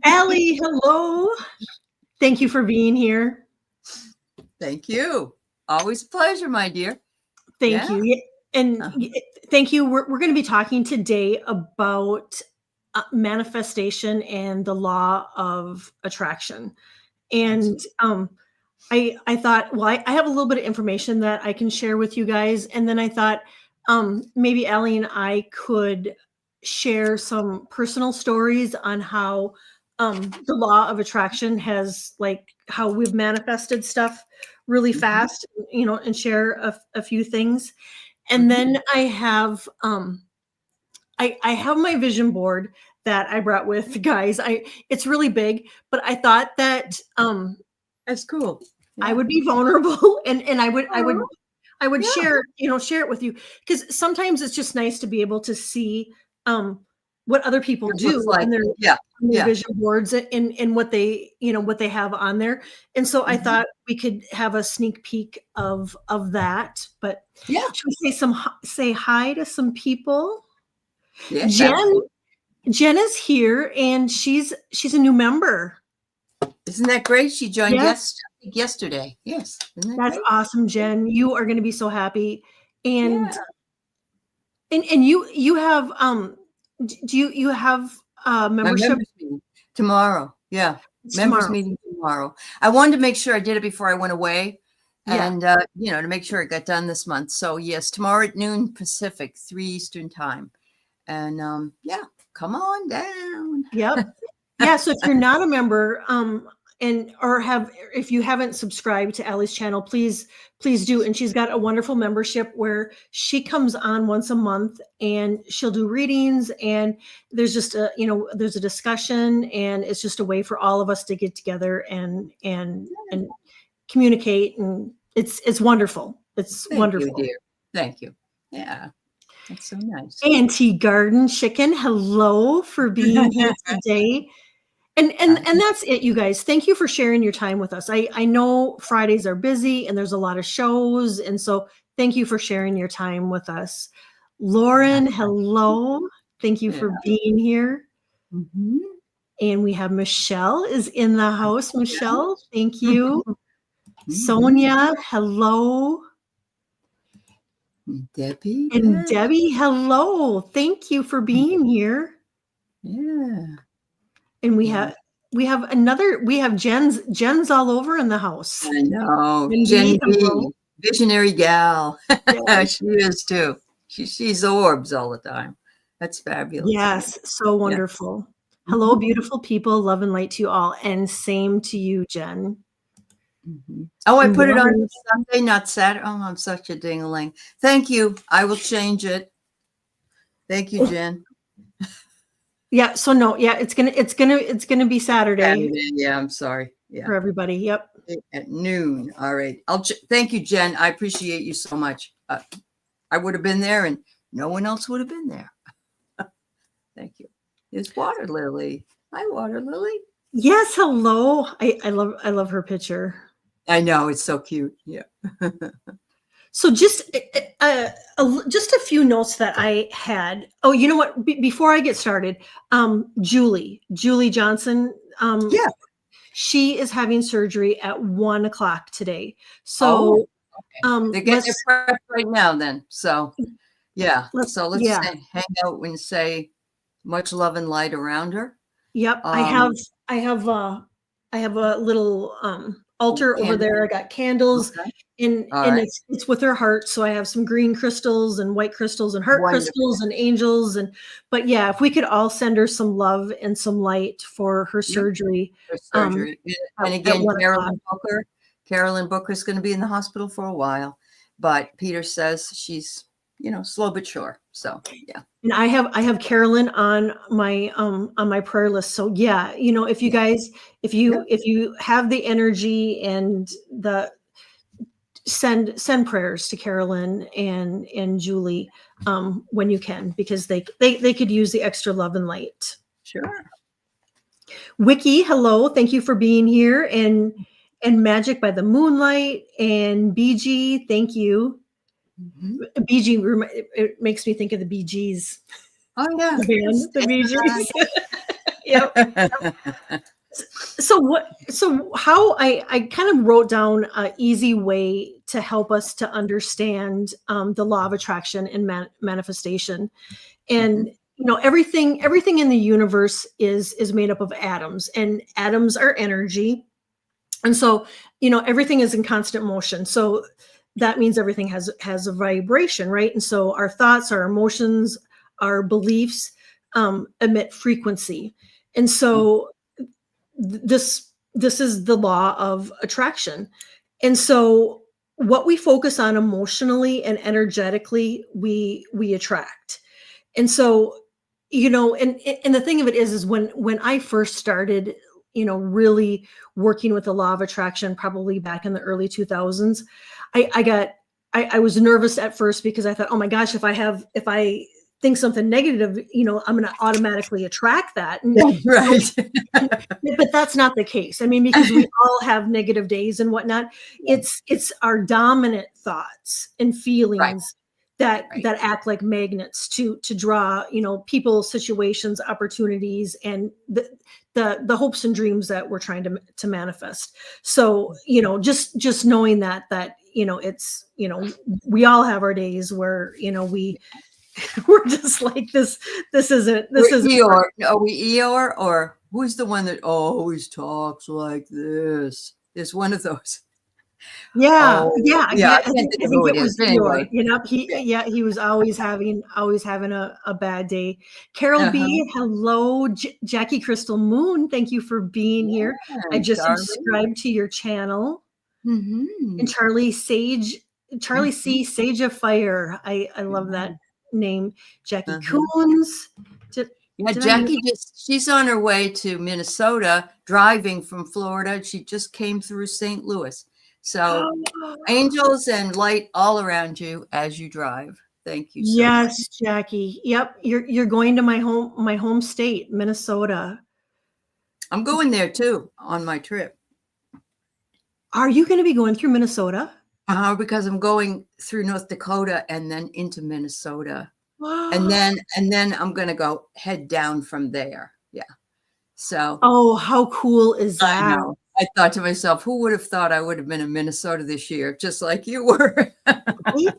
Allie, hello. Thank you for being here. Thank you. Always a pleasure, my dear. Thank Yeah. you. And thank you. We're going to be talking today about manifestation and the law of attraction. And I thought, well, I have a little bit of information that I can share with you guys. And then I thought maybe Allie and I could share some personal stories on how the law of attraction has, like, how we've manifested stuff really fast, and share a few things. And then I have I have my vision board that I brought with, guys. It's really big, but I thought that That's cool. Yeah. I would be vulnerable and I would Yeah. share it with you, because sometimes it's just nice to be able to see what other people do like, on their yeah. vision boards and what they what they have on there. And so I thought we could have a sneak peek of that. But Yeah. should we say hi to some people? Yes, Jen is here, and she's a new member. Isn't that great? She joined yesterday. Yes. Isn't that That's great? awesome, Jen. You are going to be so happy. And and you have do you have membership? Members meeting tomorrow? Yeah. It's Members tomorrow. meeting tomorrow. I wanted to make sure I did it before I went away. Yeah. And to make sure it got done this month. So yes, tomorrow at noon Pacific, 3 Eastern time. And come on down. Yep. Yeah. So if you're not a member, if you haven't subscribed to Allie's channel, please do. And she's got a wonderful membership where she comes on once a month and she'll do readings, and there's just there's a discussion, and it's just a way for all of us to get together and communicate, and it's wonderful. It's wonderful. You, dear. Thank you. Yeah. That's so nice. Auntie Garden Chicken, hello for being here today. And that's it, you guys. Thank you for sharing your time with us. I know Fridays are busy and there's a lot of shows, and so thank you for sharing your time with us. Lauren, hello. Thank you for being here. And we have Michelle is in the house. Michelle, thank you. Sonia, hello. Debbie. And Debbie, hello. Thank you for being here. Yeah. And we have Jen's all over in the house. I know. Jen B, visionary gal. Yes. She is too. She sees orbs all the time. That's fabulous. Yes, so wonderful. Yeah. Hello, beautiful people. Love and light to you all. And same to you, Jen. Oh, I put it on Sunday, not Saturday. Oh, I'm such a ding-a-ling. Thank you. I will change it. Thank you, Jen. Yeah. So no. Yeah. It's gonna be Saturday. Yeah. I'm sorry. Yeah. For everybody. Yep. At noon. All right. Thank you, Jen. I appreciate you so much. I would have been there, and no one else would have been there. Thank you. It's Water Lily. Hi, Water Lily. Yes. Hello. I love her picture. I know, it's so cute. Yeah. So just a few notes that I had. Oh, you know what? Before I get started, Julie Johnson. She is having surgery at 1:00 today. So they're getting their prep right now. Then, so yeah. Let's hang out and say much love and light around her. Yep. I have a little altar over there. I got candles, and it's with her heart. So I have some green crystals and white crystals and heart crystals and angels. But yeah, if we could all send her some love and some light for her surgery. And again, Carolyn Booker is going to be in the hospital for a while, but Peter says she's slow but sure. So yeah. And I have Carolyn on my prayer list. So yeah, if you guys, if you have the energy and the send prayers to Carolyn and Julie when you can, because they could use the extra love and light. Sure. Wiki, hello, thank you for being here, and Magic by the Moonlight, and BG, thank you. BG, it makes me think of the Bee Gees. Oh yeah, the Bee Gees. Yep. So how I kind of wrote down an easy way to help us to understand the law of attraction and manifestation. And Mhm. everything in the universe is made up of atoms, and atoms are energy. And so everything is in constant motion, so that means everything has a vibration, right? And so our thoughts, our emotions, our beliefs emit frequency. And so this is the law of attraction. And so what we focus on emotionally and energetically, we attract. And so and the thing of it is when I first started really working with the law of attraction, probably back in the early 2000s, I was nervous at first because I thought, oh my gosh, if I think something negative, I'm going to automatically attract that. And That's right. but that's not the case. I mean, because we all have negative days and whatnot. Yeah. It's our dominant thoughts and Right, feelings that right. act like magnets to draw, people, situations, opportunities, and the hopes and dreams that we're trying to manifest. So, just knowing that it's we all have our days where we're just like this isn't We're this isn't Eeyore. Are we Eeyore, or who's the one that always talks like this? There's one of those. Yeah, Oh, yeah, yeah, yeah. I can't think I of think who it it is, was but Eeyore. anyway. He Yeah. yeah, he was always having a bad day. Carol Uh-huh. B, hello. Jackie Crystal Moon, thank you for being here. I Yeah, just Charlie. subscribed to your channel. And Mhm. Charlie Mhm. C, Sage of Fire. I love that Yeah. name. Jackie Uh-huh. Coons. Did Yeah, did I miss? Jackie she's on her way to Minnesota, driving from Florida. She just came through St. Louis. So angels and light all around you as you drive. Thank you so much. Yes, Jackie. Yep, you're going to my home state, Minnesota. I'm going there too on my trip. Are you gonna be going through Minnesota? Because I'm going through North Dakota and then into Minnesota. And Oh, then I'm gonna go head down from there. Yeah. So how cool is I that? know. I thought to myself, who would have thought I would have been in Minnesota this year, just like you were? Right? Yeah.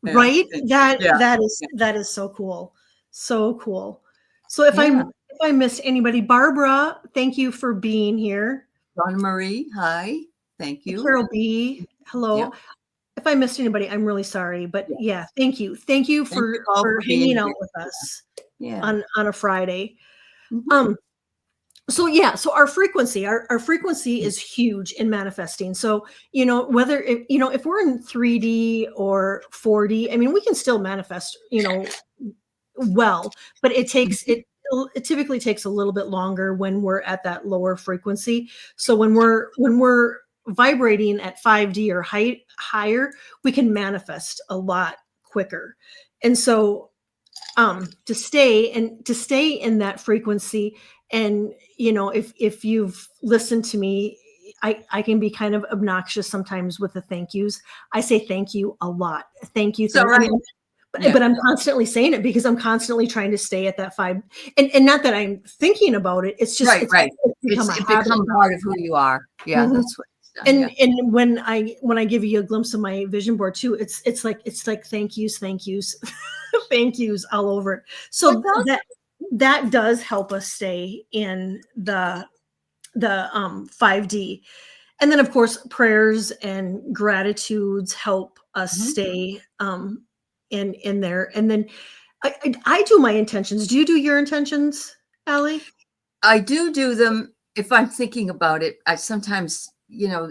Right? That Yeah. that is Yeah. that is so cool. So cool. So if Yeah. I missed anybody, Barbara, thank you for being here. Donna Marie, hi. Thank you. Carol B, hello. Yep. If I missed anybody, I'm really sorry, but Yeah. yeah, thank you. Thank you Thank you for all for hanging being out here. with us Yeah. on a Friday. Mhm. Um, so yeah, so our frequency is huge in manifesting. So whether if we're in 3D or 4D, I mean, we can still manifest well, but it typically takes a little bit longer when we're at that lower frequency. So when we're vibrating at 5D or higher, we can manifest a lot quicker. And so to stay in that frequency, and if you've listened to me, I can be kind of obnoxious sometimes with the thank yous. I say thank you a lot. Thank you, So thank I right. mean, Yeah. but I'm constantly saying it because I'm constantly trying to stay at that 5, and not that I'm thinking about it, it's just Right, right. it's become a It habit become now. part of who you are. Yeah, Mhm. that's what it's done. Yeah. And when I give you a glimpse of my vision board too, it's like thank yous, thank yous, thank yous all over it. Well, So tell that does help us stay in the 5D. And then of course prayers and gratitudes help us Mhm. stay in there. And then I do my intentions. Do you do your intentions, Allie? I do them if I'm thinking about it. I sometimes,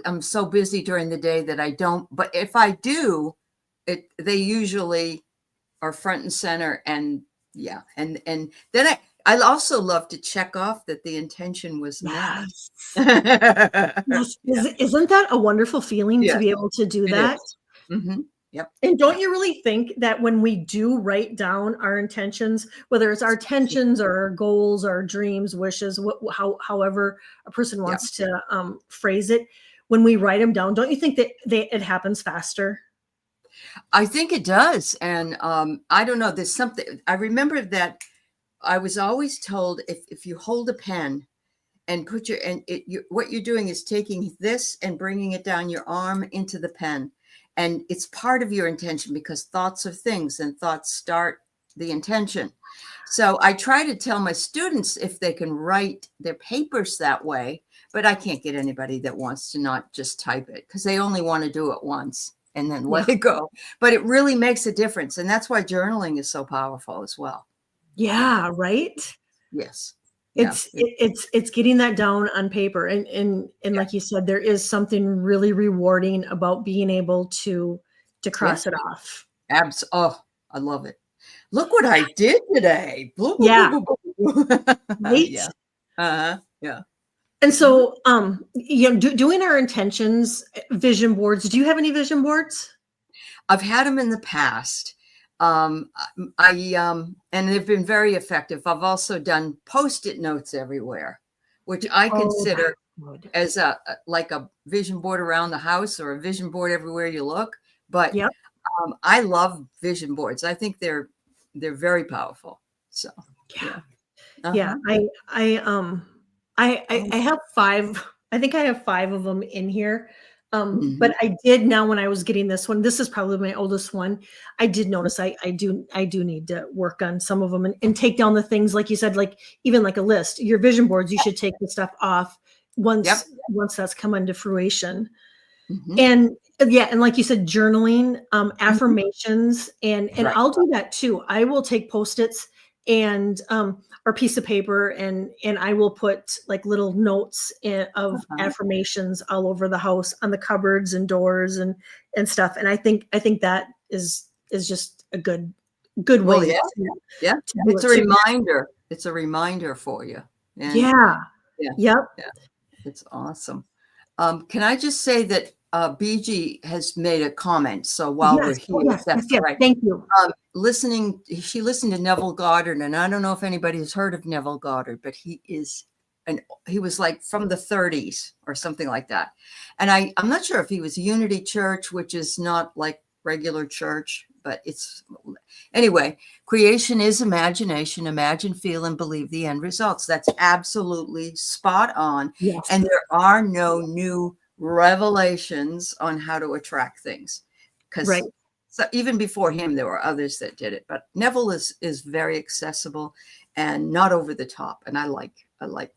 I'm so busy during the day that I don't, but if I do, they usually are front and center. And yeah, and then I also love to check off that the intention was met. Yes. Yeah. Yes. Isn't that a wonderful feeling to Yes, be able to do it that? is. Mhm. Yep. And don't Yep. you really think that when we do write down our intentions, whether it's our intentions or our goals, our dreams, wishes, however a person Yeah. wants to phrase it, when we write them down, don't you think that it happens faster? I think it does. And I don't know, there's something I remember that I was always told if you hold a pen and put what you're doing is taking this and bringing it down your arm into the pen. And it's part of your intention, because thoughts are things and thoughts start the intention. So I try to tell my students if they can write their papers that way, but I can't get anybody that wants to not just type it, because they only want to do it once and then let it go. But it really makes a difference. And that's why journaling is so powerful as well. Yeah, right? Yes. Yeah. It's getting that down on paper. And like you said, there is something really rewarding about being able to cross it off. Oh, I love it. Look what I did today. Yeah. Right? Yeah. Yeah. And so, doing our intentions, vision boards. Do you have any vision boards? I've had them in the past. And they've been very effective. I've also done Post-it notes everywhere, which I consider as like a vision board around the house, or a vision board everywhere you look. But I love vision boards. I think they're very powerful. So yeah. I have 5. I think I have 5 of them in here. But I did, now when I was getting this one, this is probably my oldest one, I did notice I do need to work on some of them and take down the things, like you said, like even like a list. Your vision boards, you should take the stuff off once that's come into fruition. And and like you said, journaling, affirmations, and I'll do that too. I will take Post-its and or piece of paper, and I will put like little notes of affirmations all over the house, on the cupboards and doors and stuff. And I think that is just a good way. Well, it's a reminder. It's a reminder for you. And it's awesome. Can I just say that BG has made a comment. So while we're here, thank you. She listened to Neville Goddard, and I don't know if anybody has heard of Neville Goddard, but he was like from the 30s or something like that. And I'm not sure if he was Unity Church, which is not like regular church, but anyway, creation is imagination. Imagine, feel, and believe the end results. That's absolutely spot on. Yes. And there are no new revelations on how to attract things, because so even before him there were others that did it, but Neville is very accessible and not over the top, and I like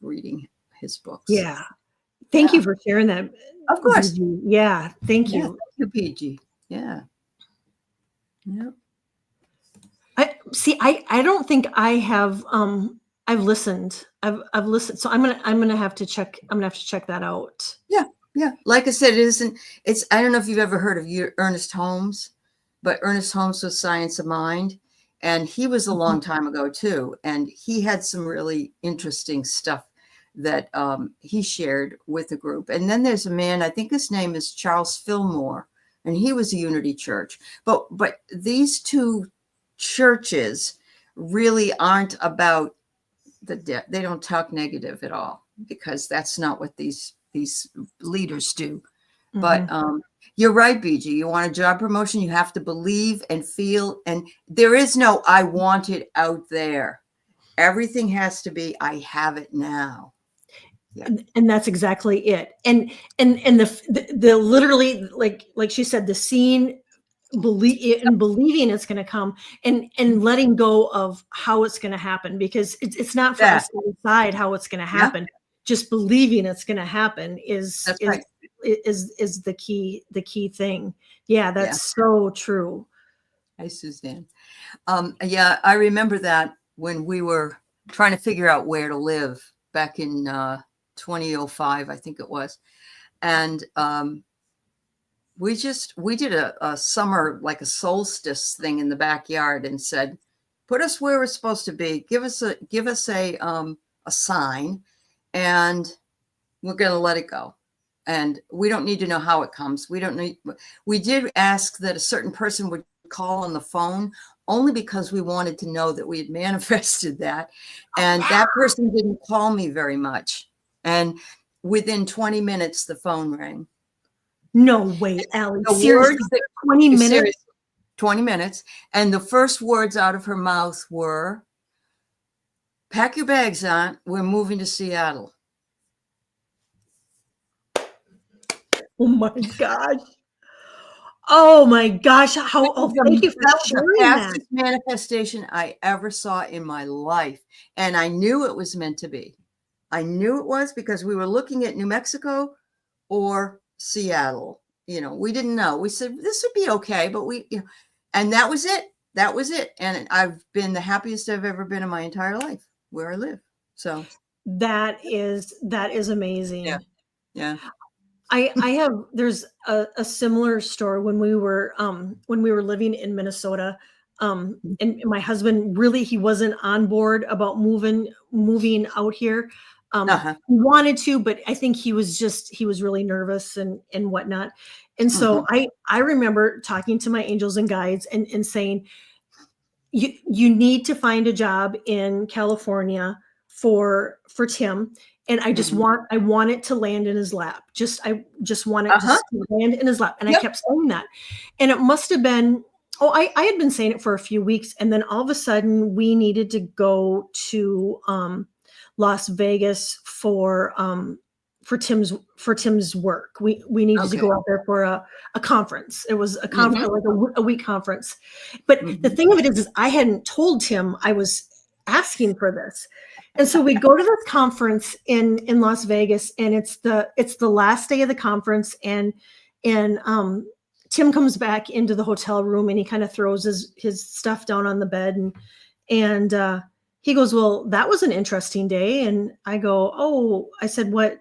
reading his books. Thank you for sharing that. Of course. BG. Thank you. Thank you, BG. I don't think I have I've listened, so I'm gonna have to check that out. Like I said, I don't know if you've ever heard of Ernest Holmes, but Ernest Holmes was Science of Mind, and he was a long time ago too, and he had some really interesting stuff that he shared with the group. And then there's a man, I think his name is Charles Fillmore, and he was a Unity Church. But these two churches really aren't about they don't talk negative at all, because that's not what these leaders do. But you're right, BG. You want a job promotion, you have to believe and feel, and there is no I want it out there. Everything has to be I have it now. And that's exactly it. And the literally, like she said, the seeing, believing it's going to come, and letting go of how it's going to happen, because it's not for us to decide how it's going to happen. Just believing it's going to happen is the key thing. That's so true. Hi, Suzanne. I remember that when we were trying to figure out where to live back in 2005, I think it was. And we did a summer, like a solstice thing in the backyard, and said, put us where we're supposed to be. Give us a sign, and we're going to let it go. And we don't need to know how it comes. We did ask that a certain person would call on the phone, only because we wanted to know that we had manifested that. And that person didn't call me very much. And within 20 minutes, the phone rang. No way, Allie. Seriously, 20 minutes? Seriously, 20 minutes. And the first words out of her mouth were, Pack your bags, Aunt. We're moving to Seattle. Oh my gosh. Oh my gosh. Thank you for That was the sharing that. fastest manifestation I ever saw in my life. And I knew it was meant to be. I knew it was because we were looking at New Mexico or Seattle. We didn't know. We said, this would be okay, but and that was it. That was it. And I've been the happiest I've ever been in my entire life where I live. So That is amazing. yeah. There's a similar story when we were living in Minnesota. And my husband really, he wasn't on board about moving out here. Uh-huh. He wanted to, but I think he was really nervous and whatnot. And so I remember talking to my angels and guides and saying, you need to find a job in California for Tim. And I just I want it to land in his lap. I just want it to land in his lap. And I kept saying that. And it must have been, I had been saying it for a few weeks. And then all of a sudden we needed to go to Las Vegas for Tim's work. We needed to go out there for a conference. It was a conference, like a week conference. But the thing of it is I hadn't told Tim I was asking for this. And so we go to this conference in Las Vegas, and it's the last day of the conference, and Tim comes back into the hotel room, and he kind of throws his stuff down on the bed, and he goes, well, that was an interesting day. And I go, oh, I said, what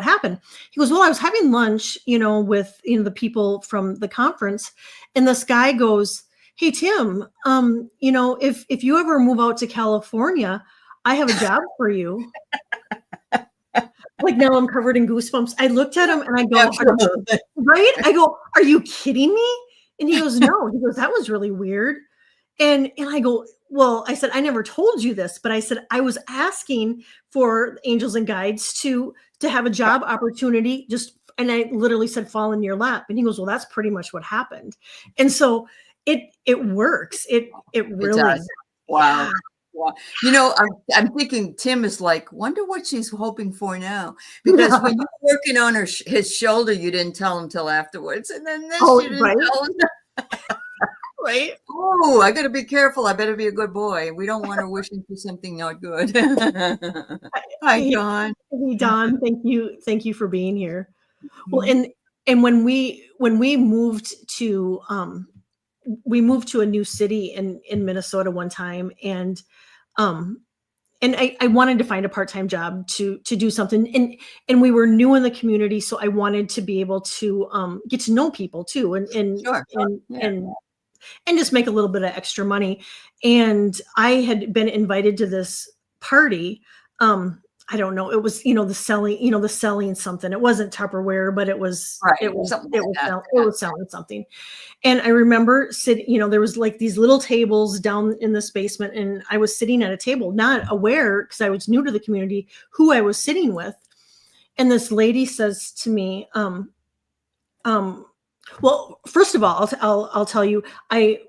happened? He goes, well, I was having lunch, with the people from the conference, and this guy goes, hey, Tim, if you ever move out to California, I have a job for you. Like, now I'm covered in goosebumps. I looked at him and I go, right? I go, are you kidding me? And he goes, no. He goes, that was really weird. And I go, well, I said, I never told you this, but I said, I was asking for angels and guides to have a job opportunity, and I literally said, fall in your lap. And he goes, well, that's pretty much what happened. And so it works. It really does. Wow. Yeah. Wow. I'm thinking Tim is like, wonder what she's hoping for now, because when you were working on his shoulder, you didn't tell him till afterwards, and then this you didn't tell him. Right? Oh, I got to be careful. I better be a good boy. We don't want her wishing for something not good. Hi, Dawn. Hey, Dawn. Thank you for being here. Well, and when we moved to a new city in Minnesota one time, and I wanted to find a part-time job to do something, and we were new in the community, so I wanted to be able to get to know people too, and just make a little bit of extra money. And I had been invited to this party. I don't know. It was, the selling something. It wasn't Tupperware, but it was selling something. And I remember sitting, there was like these little tables down in this basement, and I was sitting at a table, not aware, because I was new to the community, who I was sitting with. And this lady says to me, well, first of all, I'll tell you,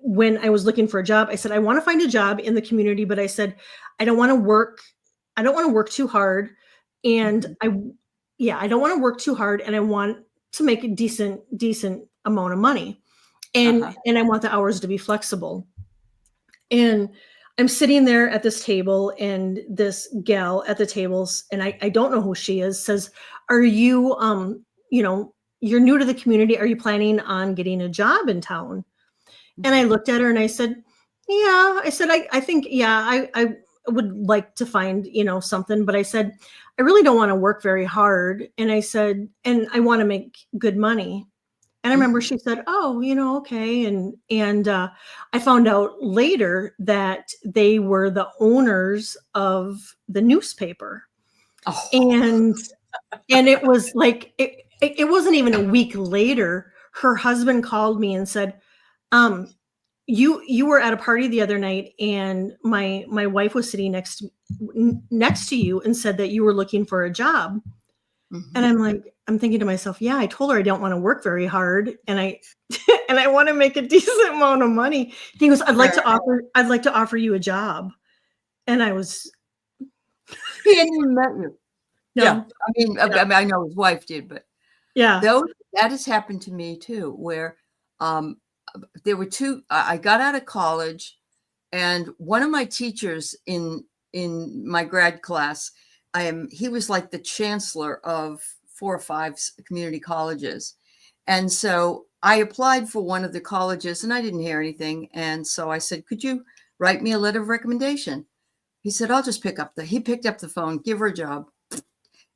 when I was looking for a job, I said, I want to find a job in the community, but I said, I don't want to work too hard. And I don't want to work too hard, and I want to make a decent amount of money. And I want the hours to be flexible. And I'm sitting there at this table, and this gal at the tables, and I don't know who she is, says, are you, you're new to the community. Are you planning on getting a job in town? And I looked at her and I said, yeah. I said, I think, yeah, I would like to find, something. But I said, I really don't want to work very hard. And I said, and I want to make good money. And I remember she said, oh, okay. And I found out later that they were the owners of the newspaper. Oh. And it was like, it wasn't even a week later, her husband called me and said, you were at a party the other night, and my wife was sitting next to you and said that you were looking for a job. And I'm thinking to myself, yeah, I told her I don't want to work very hard, and I want to make a decent amount of money. He goes, I'd like to offer you a job. And I was He hadn't even met you. Yeah. No. I know his wife did, but Yeah. that has happened to me too, where um, there were two. I got out of college, and one of my teachers in my grad class, he was like the chancellor of 4 or 5 community colleges, and so I applied for one of the colleges, and I didn't hear anything, and so I said, "Could you write me a letter of recommendation?" He said, "I'll just he picked up the phone, give her a job."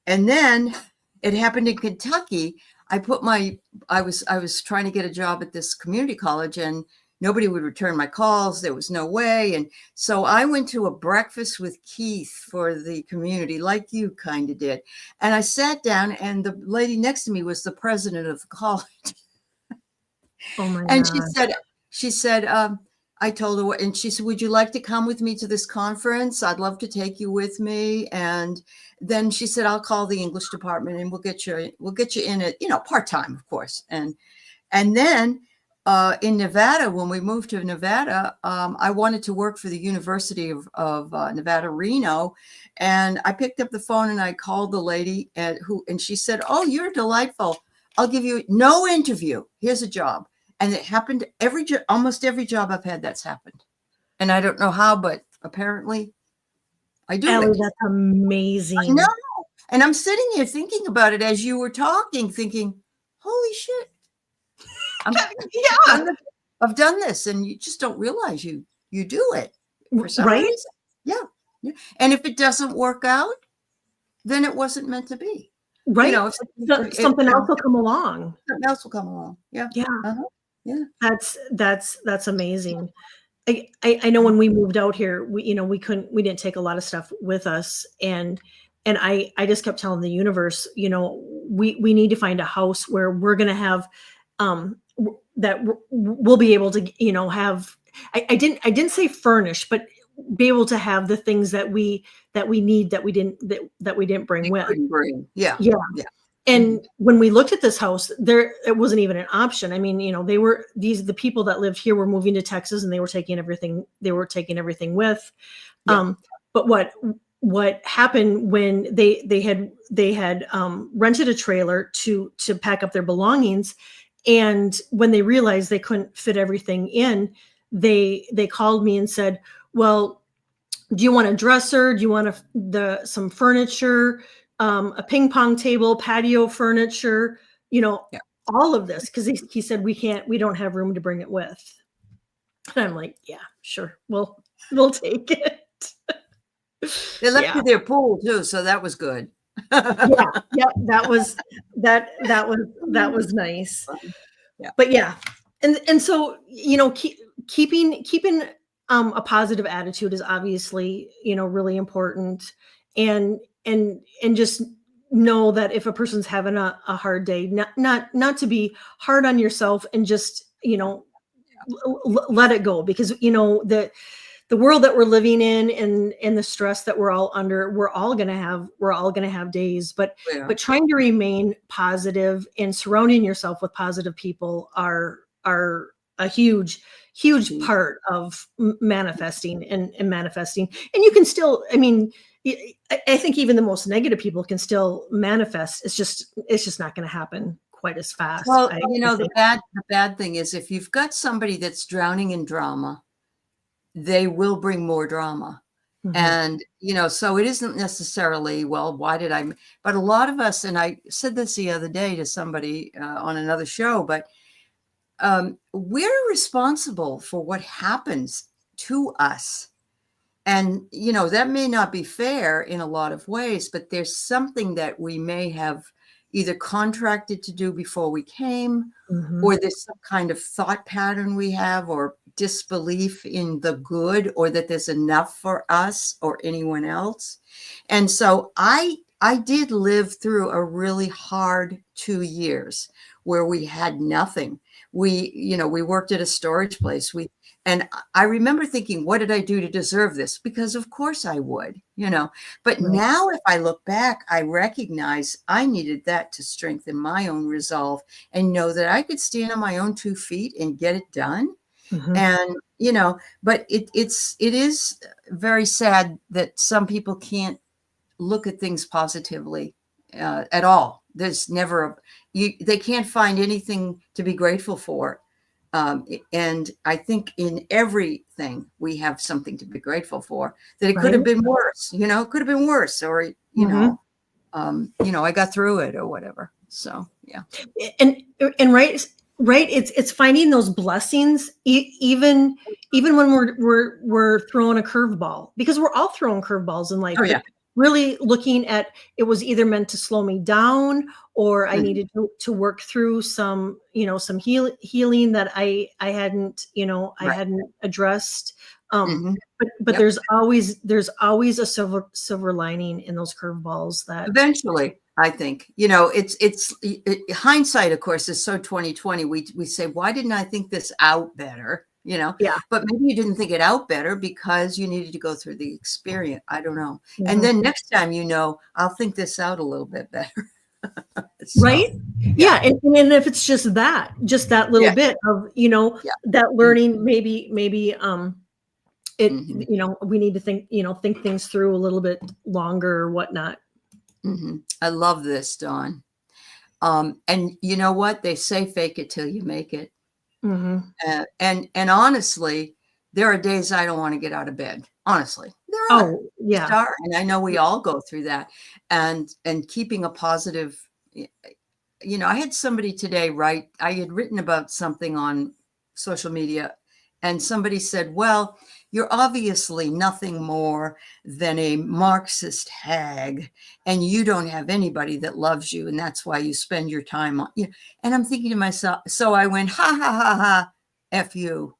And then it happened in Kentucky. I was trying to get a job at this community college, and nobody would return my calls. There was no way. And so I went to a breakfast with Keith for the community, like you kind of did. And I sat down, and the lady next to me was the president of the college. Oh my And God. she said, I told her, and she said, "Would you like to come with me to this conference? I'd love to take you with me." And then she said, "I'll call the English department, and we'll get you in it, part-time, of course." And then in Nevada, when we moved to Nevada, I wanted to work for the University of Nevada, Reno. And I picked up the phone and I called the lady and she said, "Oh, you're delightful. I'll give you no interview. Here's a job." And it happened almost every job I've had, that's happened. And I don't know how, but apparently I do Allie, it. that's I amazing. know. And I'm sitting here thinking about it as you were talking, thinking, holy shit. Yeah. I've done this, and you just don't realize you do it for some Right? reason. Yeah. And if it doesn't work out, then it wasn't meant to be. Right. Something else will Something come along. else will come along. Yeah. Yeah. Uh-huh. Yeah. That's amazing. I know when we moved out here, we didn't take a lot of stuff with us, and I just kept telling the universe, we need to find a house where we're going to have that we'll be able to have. I didn't say furnish, but be able to have the things that we need that we didn't bring You with. couldn't bring. Yeah. Yeah. Yeah. And when we looked at this house, it wasn't even an option. I mean, the people that lived here were moving to Texas, and they were taking everything with. Yeah. But what happened when they had rented a trailer to pack up their belongings, and when they realized they couldn't fit everything in, they called me and said, "Well, do you want a dresser? Do you want some furniture, a ping pong table, patio furniture, Yeah. all of this?" Because he said, we don't have room to bring it with. And I'm like, yeah, sure. We'll take it. They left Yeah. you their pool too, so that was good. Yeah. That was nice. Yeah. But yeah. And so, keeping a positive attitude is obviously, really important. And just know that if a person's having a hard day, not to be hard on yourself, and just, let it go, because, the world that we're living in, and the stress that we're all under, we're all going to have days, but Yeah. trying to remain positive and surrounding yourself with positive people are a huge part of manifesting and manifesting. And you can still, I mean, I think even the most negative people can still manifest. It's just not going to happen quite as fast. Well, I the think. bad thing is, if you've got somebody that's drowning in drama, they will bring more drama. Mhm. And, so it isn't necessarily, well, why did I, but a lot of us, and I said this the other day to somebody on another show, but we're responsible for what happens to us. And, that may not be fair in a lot of ways, but there's something that we may have either contracted to do before we came, Mhm. or there's some kind of thought pattern we have, or disbelief in the good, or that there's enough for us or anyone else. And so I did live through a really hard 2 years where we had nothing. We worked at a storage place. And I remember thinking, what did I do to deserve this? Because of course I would, but Right. now if I look back, I recognize I needed that to strengthen my own resolve and know that I could stand on my own 2 feet and get it done. Mhm. And, but it is very sad that some people can't look at things positively at all. There's never they can't find anything to be grateful for. And I think in everything we have something to be grateful for, that it could Right. have been worse, it could have been worse, or, I got through it or whatever. So, yeah. and and right, it's finding those blessings, even when we're throwing a curveball, because we're all throwing curveballs in life, Oh, but yeah. really looking at it was either meant to slow me down, or I Mhm. needed to work through some, some healing that I hadn't, I Right. hadn't addressed. um Hmm. but Yep. there's always a silver lining in those curveballs that. Eventually, I think, hindsight, of course, is so 2020. We say, why didn't I think this out better? Yeah. But maybe you didn't think it out better because you needed to go through the experience. I don't know. And Mhm. then next time, I'll think this out a little bit better. So, Right? yeah, Yeah, and if it's just that little yeah, bit of, yeah. that Mm, learning, maybe, it mhm, we need to think things through a little bit longer or whatnot. mhm. I love this, Dawn. And you know what? They say fake it till you make it. Mhm. And honestly, there are days I don't want to get out of bed. Honestly, there are. Oh, Just yeah. are, and I know we all go through that. And keeping a positive. I had somebody today write. I had written about something on social media, and somebody said, "Well, you're obviously nothing more than a Marxist hag, and you don't have anybody that loves you, and that's why you spend your time on." And I'm thinking to myself, so I went, "Ha ha ha ha, f you."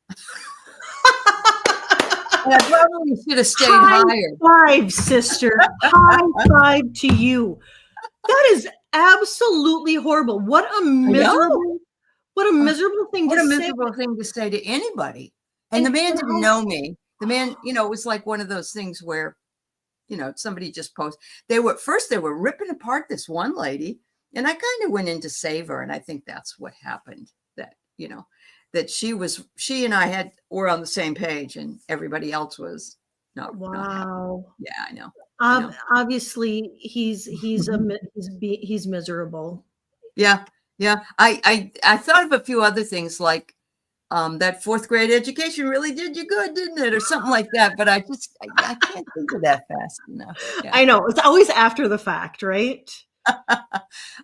And I probably should have stayed High higher. five, sister. High five to you. That is absolutely horrible. I know. What a miserable thing What to a say. miserable thing to say to anybody. And the And man and didn't how know me. The man, it was like one of those things where, somebody just posted. They were ripping apart this one lady, and I kind of went in to save her. And I think that's what happened. That she and I were on the same page, and everybody else was not happy. Wow. Yeah, I know. I know. Obviously, he's miserable. Yeah, yeah. I thought of a few other things like that fourth grade education really did you good, didn't it? Or something like that. But I can't think of that fast enough. Yeah. I know, it's always after the fact, right?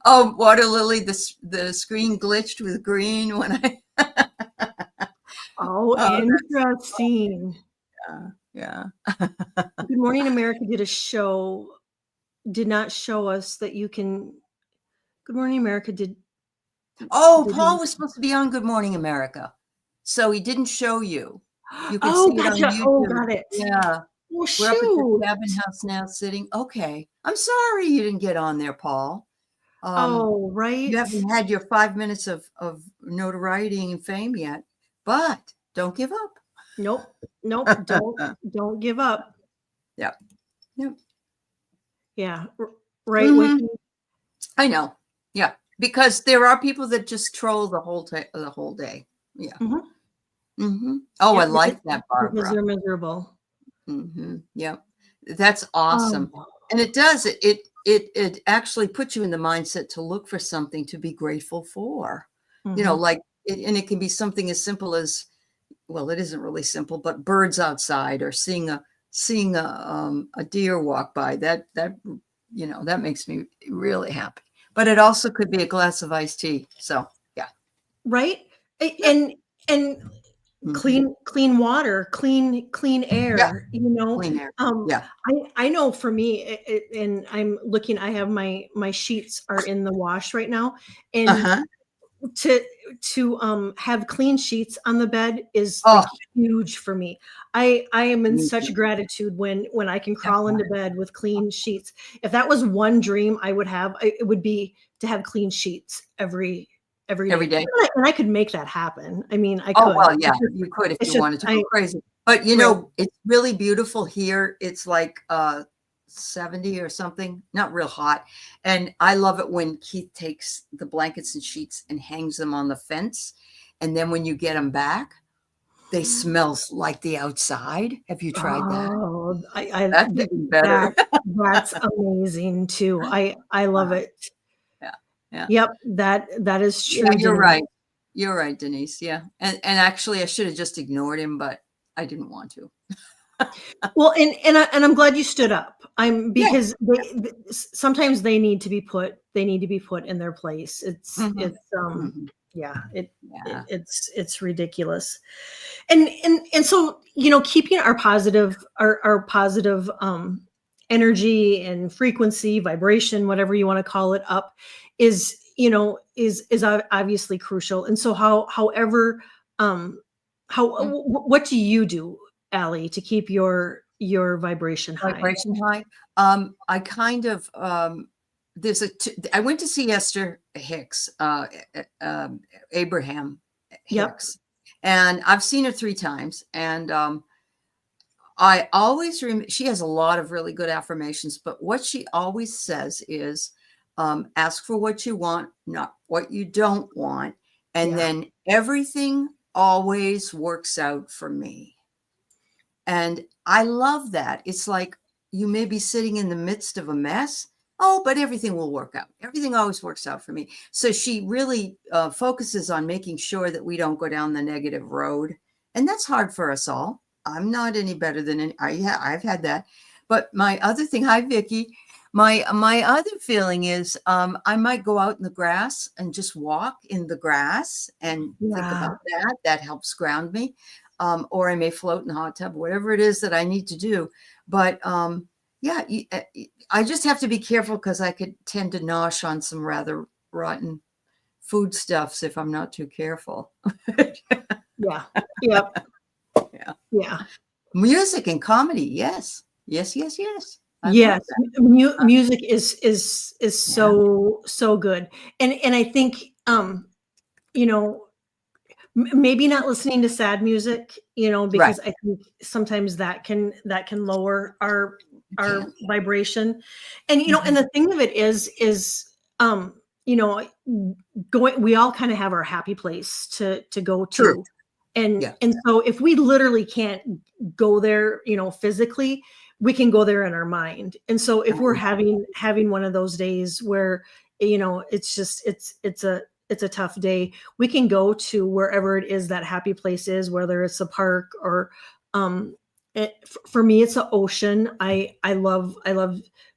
Oh, water lily, the screen glitched with green when I Oh, oh interesting. yeah. Good Morning America did not show us that you can. Good Morning America Oh, did Paul was supposed to be on Good Morning America. So he didn't show you. You could Oh, see it on gotcha. Oh, YouTube. got it. Yeah. Oh, We're up at the shoot. cabin house now sitting. Okay. I'm sorry you didn't get on there, Paul. Oh, You right. haven't had your 5 minutes of notoriety and fame yet, but don't give Nope. Nope. Don't up. don't give up. Yeah. Yep. Yeah. Right. Hmm. Waking. I know. Yeah. Because there are people that just troll the whole day. Yeah. Mhm. Oh, I Yep. like that, Because Barbara. they're miserable. Yep. That's awesome. Oh. And it does. It actually puts you in the mindset to look for something to be grateful for. Mhm. Like and it can be something as simple as, well, it isn't really simple, but birds outside, or seeing a deer walk by. That makes me really happy. But it also could be a glass of iced tea. So yeah. Right? Yep. And Hmm. clean water, clean Yeah. air, Clean air. um, Yeah. I know for me, and I have my sheets are in the wash right now, and Uh-huh. to have clean sheets on the bed is Oh, like huge for me. I am in me such too. gratitude when I can Yep. crawl into bed with clean sheets. If that was one dream I would have, it would be to have clean sheets every Every day. day. And I could make that happen. I mean, I Oh, could. well, yeah, you could if It's you just wanted to go I crazy. But, right. it's really beautiful here. It's like, 70 or something, not real hot. And I love it when Keith takes the blankets and sheets and hangs them on the fence. And then when you get them back, they smell like the outside. Have you tried that? Oh, Oh, That's even better. that's amazing too. I love Wow. it. Yeah. Yeah. Yep, that is Yeah, true, you're Denise. right. You're right, Denise. Yeah. And actually I should have just ignored him, but I didn't want to. Well, and I'm glad you stood up. I'm Yeah. because sometimes they need to be put in their place. Mhm. Mhm. Yeah, Yeah. it's ridiculous. And so, keeping our positive energy and frequency, vibration, whatever you want to call it, up is, obviously crucial. And so um Mm. what do you do, Allie, to keep your vibration high? Vibration high. I kind of I went to see Esther Hicks, Abraham Yep. Hicks, and I've seen her 3 times, and I always she has a lot of really good affirmations, but what she always says is, ask for what you want, not what you don't want, and Yeah. then everything always works out for me. And I love that. It's like you may be sitting in the midst of a mess. Oh, but everything will work out. Everything always works out for me. So she really focuses on making sure that we don't go down the negative road. And that's hard for us all. I'm not any better than I've had that. But my other thing, hi, Vicky. My other feeling is I might go out in the grass and just walk in the grass and think Yeah. about that. That helps ground me. Or I may float in the hot tub, whatever it is that I need to do. But yeah, I just have to be careful because I could tend to nosh on some rather rotten foodstuffs if I'm not too careful. Yeah. Yep. Yeah. Yeah. Music and comedy. Yes. Yes, yes, yes. I love Yes, that. music is Yeah. so good. And I think, you know, maybe not listening to sad music, Right. because I think sometimes that can lower You our can. vibration. And Mhm. and the thing of it is, um, you know, going we all kind of have our happy place to go True. to. And Yeah. and so if we literally can't go there, physically, we can go there in our mind. And so if we're having one of those days where, it's just it's a tough day, we can go to wherever it is that happy place is, whether it's a park or for me it's the ocean. I love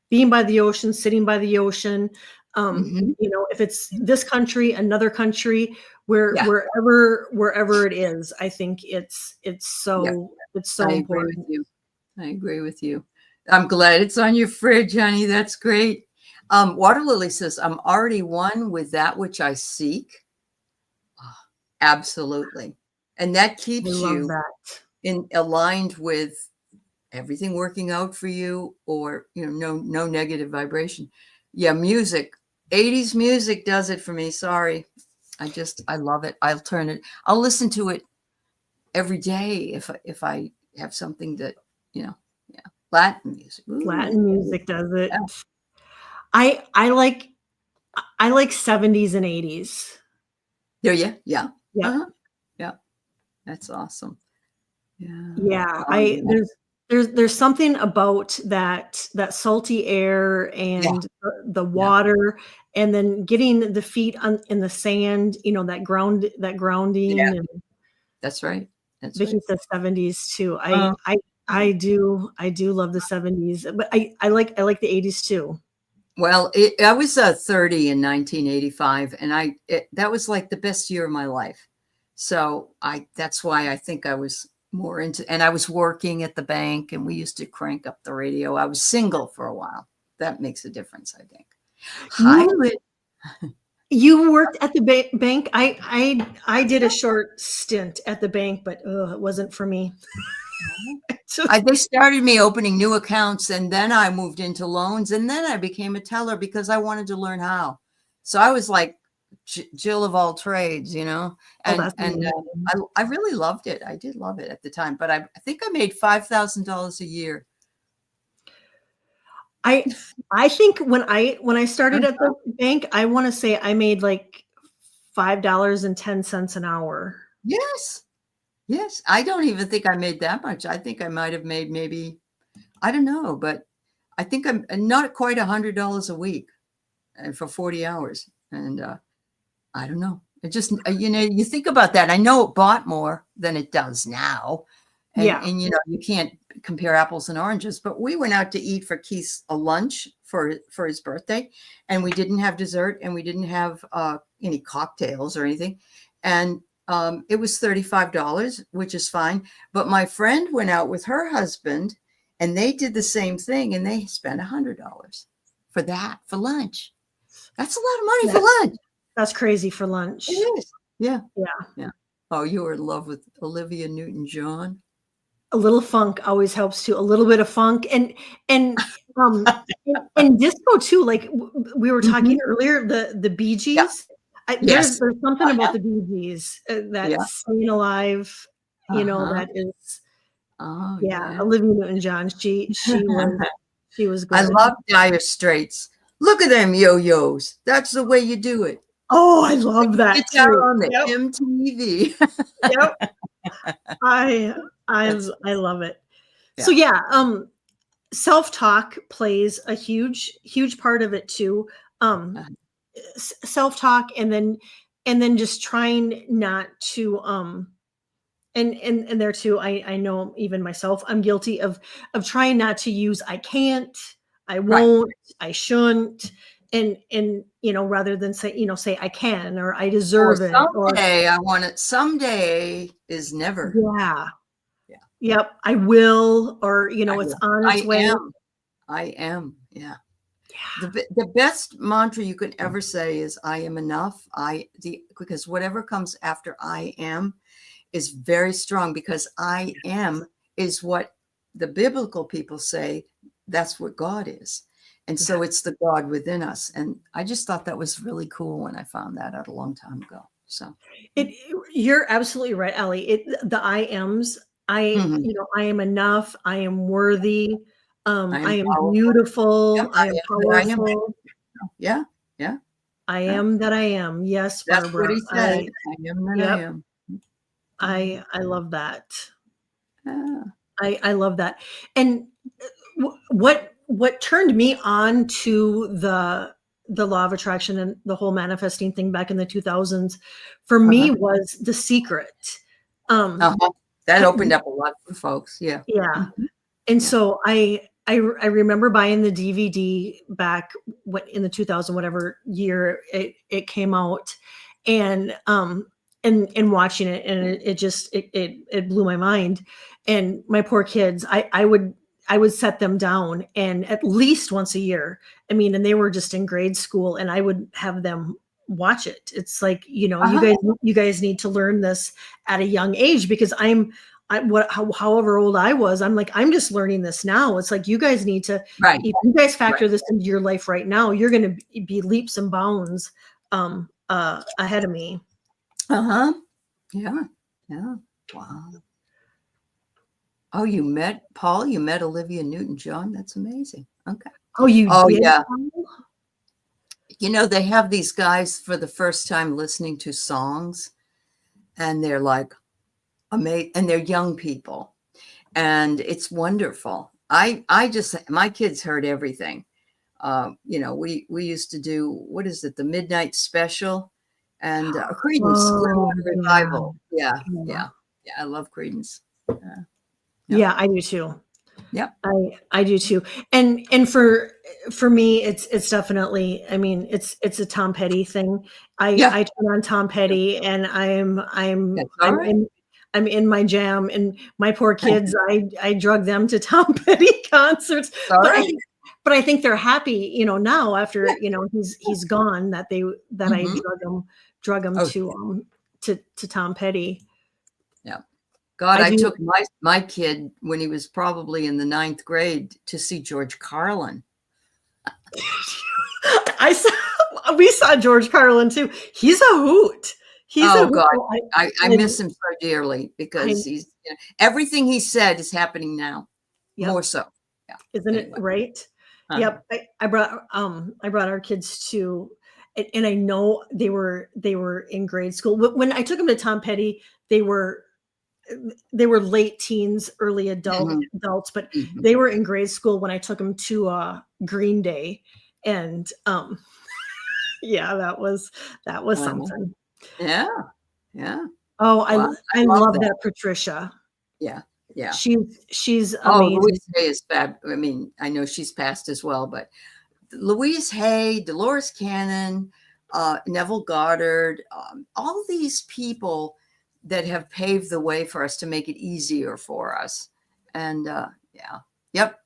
being by the ocean, sitting by the ocean. Mhm. If it's this country, another country, where Yeah. wherever it is, I think it's Yeah. so I agree with important. you. I agree with you. I'm glad it's on your fridge, honey. That's great. Water Lily says, I'm already one with that which I seek. Ah, absolutely. And that I keeps love you that. in aligned with everything working out for you, or no negative vibration. Yeah, music. 80s music does it for me. Sorry. I love it. I'll listen to it every day if I have something that, yeah. Latin music. Ooh. Latin music does it. Yeah. I like 70s and 80s. There you yeah. Yep. Uh-huh. Yeah. That's awesome. Yeah. Yeah, Oh, yeah. there's something about that salty air Yeah. and the Yeah. water, and then getting the feet in the sand, that Yeah. grounding. And That's right. That's right. Vicky says 70s too. I Uh, I I do love the 70s, but I like the 80s too. well, I was 30 in 1985, and that was like the best year of my life. So that's why I think I was more into, and I was working at the bank, and we used to crank up the radio. I was single for a while. That makes a difference, I think. Hi, You you worked at the bank. I did a short stint at the bank, but it wasn't for me. They started me opening new accounts, and then I moved into loans, and then I became a teller because I wanted to learn how. So I was like Jill of all trades. Oh, And that's amazing. I really loved it. I did love it at the time, but I think I made $5,000 a year. I think when I started at Uh-huh. the bank, I want to say I made like $5.10 an hour. Yes, yes. I don't even think I made that much. I think I might have made maybe I don't know, but I think I'm not quite $100 a week and for 40 hours. And I don't know. It just, you think about that. I know it bought more than it does now. Yeah. And you can't compare apples and oranges, but we went out to eat for Keith's a lunch for his birthday, and we didn't have dessert, and we didn't have any cocktails or anything. And it was $35, which is fine. But my friend went out with her husband, and they did the same thing, and they spent $100 for lunch. That's a lot of money for lunch. That's crazy for lunch. It is. Yeah. Yeah. Yeah. Oh, you were in love with Olivia Newton-John. A little funk always helps too. A little bit of funk and um and disco too. Like we were talking earlier, the Bee Gees. Yeah. Yes. There's something about the Bee Gees that's staying alive. That is. Oh Yeah, Olivia Newton-John. She was good. I love Dire Straits. Look at them yo-yos. That's the way you do it. Oh, I love that Guitar too. on the MTV. Yep. I love it. So yeah, self-talk plays a huge part of it too. Self-talk and then just trying not to and there too, I know even myself, I'm guilty of trying not to use I can't, I won't, I shouldn't, and rather than say I can or I deserve it or someday I want it. Someday is never. Yeah. Yep. I will, or it's on its way. I am. Yeah. The best mantra you can ever say is I am enough. Because whatever comes after I am is very strong, because I am is what the biblical people say. That's what God is. And so it's the God within us. And I just thought that was really cool when I found that out a long time ago. So you're absolutely right, Ellie. The I ams, I am enough. I am worthy. I am beautiful. Yep, I am powerful. Yeah. I am that I am. Yes, That's Barbara. what he said. I am that I am. I love that. Yeah. I love that. And what turned me on to the law of attraction and the whole manifesting thing back in the 2000s for me was The Secret. That opened up a lot for folks. Yeah. And so I remember buying the DVD back in the 2000 whatever year it came out, and watching it, and it just it blew my mind. And my poor kids, I would set them down, and at least once a year, and they were just in grade school, and I would have them watch it. It's like, you guys need to learn this at a young age, because however old I was, I'm like, I'm just learning this now. It's like, you guys need to, if you guys factor this into your life right now, you're going to be leaps and bounds ahead of me. Yeah. Wow. Oh, you met Olivia Newton-John. That's amazing. Okay. Oh, you did? Yeah. They have these guys for the first time listening to songs, and they're like amazing, and they're young people, and it's wonderful. My kids heard everything. We used to do, what is it, the midnight special, and Creedence Revival. Yeah. I love Creedence. Yeah, I do too. Yep. I do too. And for me, it's definitely, it's a Tom Petty thing. I turn on Tom Petty, and I'm in my jam, and my poor kids, I drug them to Tom Petty concerts. But I think they're happy, now after, he's gone, that I drug them to Tom Petty. Yeah. God, I took my kid when he was probably in the 9th grade to see George Carlin. We saw George Carlin too. He's a hoot. God, I miss him so dearly, because he's everything he said is happening now. More so. Yeah. Isn't it right? Yep. I brought our kids to, and I know they were in grade school. When I took them to Tom Petty, they were they were late teens, early Mhm, adults, but mhm. they were in grade school when I took them to Green Day, and yeah, that was Uh-huh. something. Yeah, yeah. Oh, Wow, I I love love that. that Patricia. Yeah, yeah. She's Oh, amazing. Louise Hay is I mean, I know she's passed as well, but Louise Hay, Dolores Cannon, Neville Goddard, all these people that have paved the way for us to make it easier for us. And yeah, yep,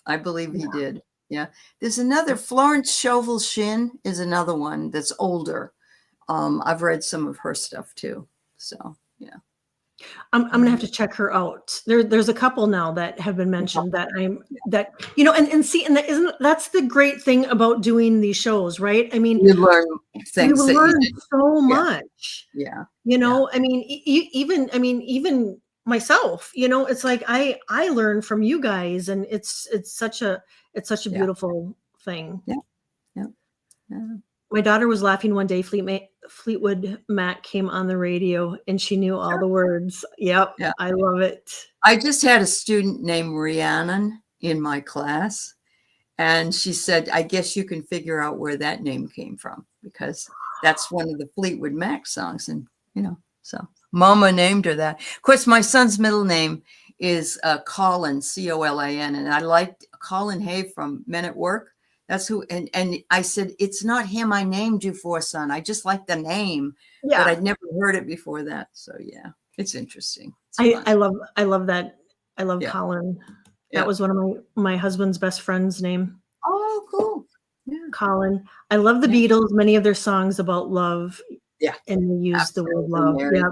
I believe he Yeah. did. Yeah. There's another, Florence Scovel Shinn is another one that's older. I've read some of her stuff too. So yeah. I'm gonna have to check her out. There's a couple now that have been mentioned that and see, and that's the great thing about doing these shows, right? I mean, You learn we things will that you learn didn't. so Yeah. much. Yeah. Yeah. I mean, even myself, it's like I learn from you guys, and it's such a Yeah. beautiful thing. Yeah. Yeah. Yeah. My daughter was laughing one day. Fleetwood Mac came on the radio, and she knew all the words. Yep, Yeah. I love it. I just had a student named Rhiannon in my class, and she said, I guess you can figure out where that name came from because that's one of the Fleetwood Mac songs. And, so Mama named her that. Of course, my son's middle name is Colin, Colin. And I liked Colin Hay from Men at Work. That's who, and I said, it's not him I named you for, son. I just like the name, but Yeah, I'd never heard it before that. So yeah, it's interesting. It's I fun. I love I love that. I love Yeah. Colin. That Yeah. was one of my husband's best friend's name, Oh, cool. Yeah. Colin. I love the Yeah. Beatles. Many of their songs about love, Yeah. and they use the word Absolutely, love. Mary. Yeah, Yeah.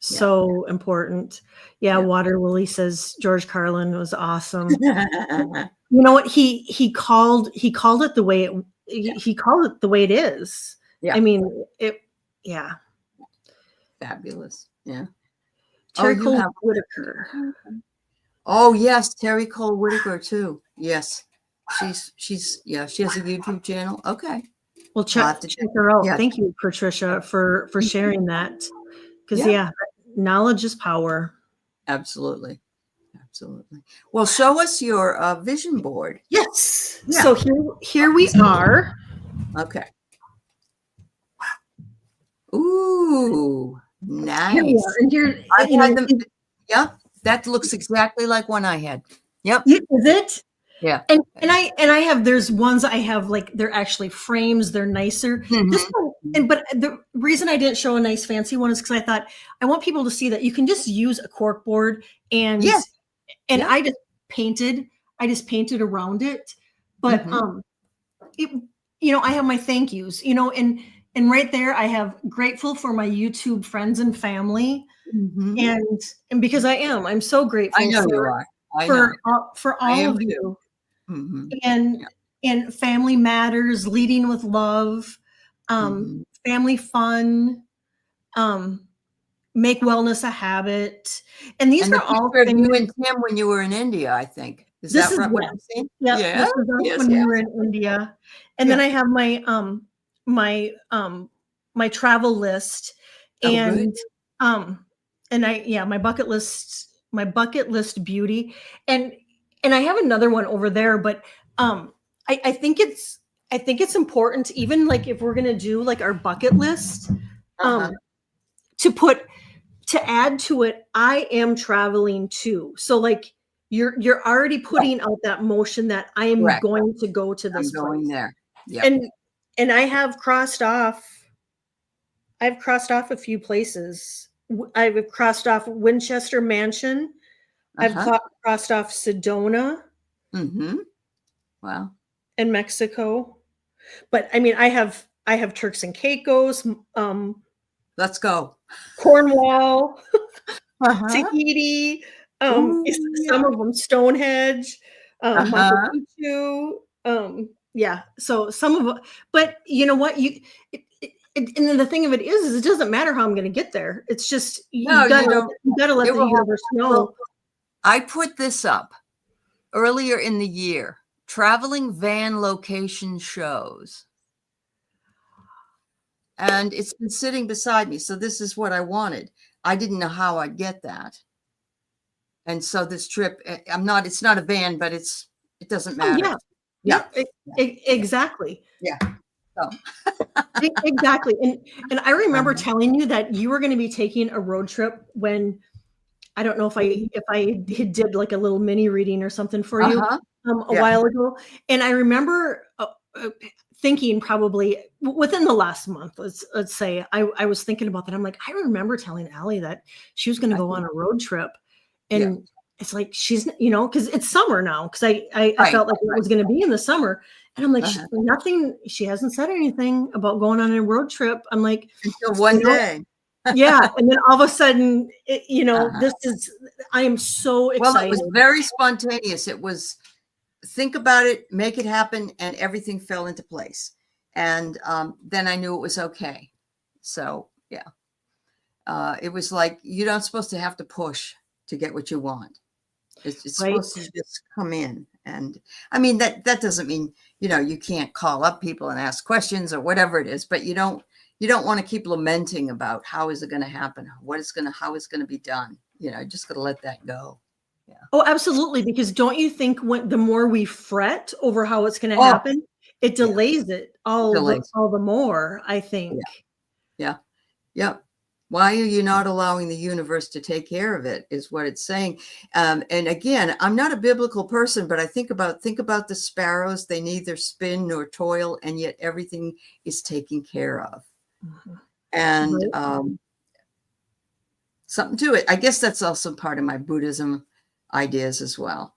so important. Yeah, Yeah. Water Willie says George Carlin was awesome. You know what? He called it the way he called it the way it is. I Yeah. mean, yeah. Fabulous. Yeah. Oh, Terry you Cole have. Whitaker. Oh, yes. Terry Cole Whitaker, too. Yes. Yeah, she has a YouTube channel. Okay. Well, I'll check have to check. check her out. Yeah. Thank you, Patricia, for sharing that. Because Yeah. yeah, knowledge is power. Absolutely. Absolutely. Well, show us your vision board. Yes. Yeah. So here we are. Okay. Ooh, Here we nice. are. And here, I've had them. Yep. That looks exactly like one I had. Yep. is it? Yeah. And I have there's ones I have like they're actually frames, they're nicer. This Mhm. one, but the reason I didn't show a nice fancy one is because I thought I want people to see that you can just use a cork board and Yeah. and Yeah. I just painted around it. But Mhm. it I have my thank yous, and right there I have grateful for my YouTube friends and family, Mhm. and because I'm so I grateful know you for are. I for know. all, for I all am of too. you. Mhm. and Yeah. and family matters, leading with love, Mhm. family fun, um make wellness a habit, and these And the are all picture of things. you and Tim when you were in India, I think. Is This that is right what yeah, I'm saying? yeah, Yeah. this was us Yes, when we yes. were in India. And then Yeah. I have my travel list, Oh, good. and um my bucket list beauty, and I have another one over there, but I think it's important, even like if we're gonna do like our bucket list, Uh-huh. um to put to add to it, I am traveling too. So like you're already Right. putting out that motion that I am Correct. going to go to I'm this going place. there. Yep. And I've crossed off a few places. I've crossed off Winchester Mansion. I've Uh-huh. crossed off Sedona Mhm. Wow. in Mexico. But I mean, I have Turks and Caicos, Let's go. Cornwall, Uh-huh. Tahiti, Ooh, some yeah. of them Stonehenge, Machu Uh-huh. Picchu, yeah. So some of, but you know what? And then the thing of it is it doesn't matter how I'm going to get there. It's just No, you you gotta don't. you gotta let It the will universe happen. Well, know. I put this up earlier in the year. Traveling van location shows. And it's been sitting beside me. So this is what I wanted. I didn't know how I'd get that. And so this trip, it's not a van, but it doesn't Oh, matter. yeah. Yeah. Yep. Yeah. Exactly. Yeah. So, Exactly. And I remember uh-huh. telling you that you were going to be taking a road trip when I don't know if I did like a little mini reading or something for you Uh-huh. a Yeah. while ago, and I remember thinking probably within the last month, let's say, I was thinking about that. I'm like, I remember telling Allie that she was going to I go think, on a road trip, yeah. and it's like she's because it's summer now because I Right. felt like it was going to be in the summer, and I'm like Uh-huh. nothing. She hasn't said anything about going on a road trip. I'm like, Until one day. yeah, and then all of a sudden, Uh-huh. I am so Well, it excited. was very spontaneous. It was think about it, make it happen, and everything fell into place. And then I knew it was okay. So yeah, it was like you're not supposed to have to push to get what you want. It's Right, supposed to just come in. And I mean that doesn't mean you can't call up people and ask questions or whatever it is, but you don't want to keep lamenting about how is it going to happen, how it's going to be done. Just got to let that go. Yeah. oh, absolutely, because don't you think when the more we fret over how it's gonna Oh, happen, it yeah. delays it Delays. all the more, I think. Yeah. Yeah. Yeah. Why are you not allowing the universe to take care of it is what it's saying. And again, I'm not a biblical person, but I think about the sparrows. They neither spin nor toil, and yet everything is taken care of. Mhm. And Right, something to it. I guess that's also part of my Buddhism ideas as well.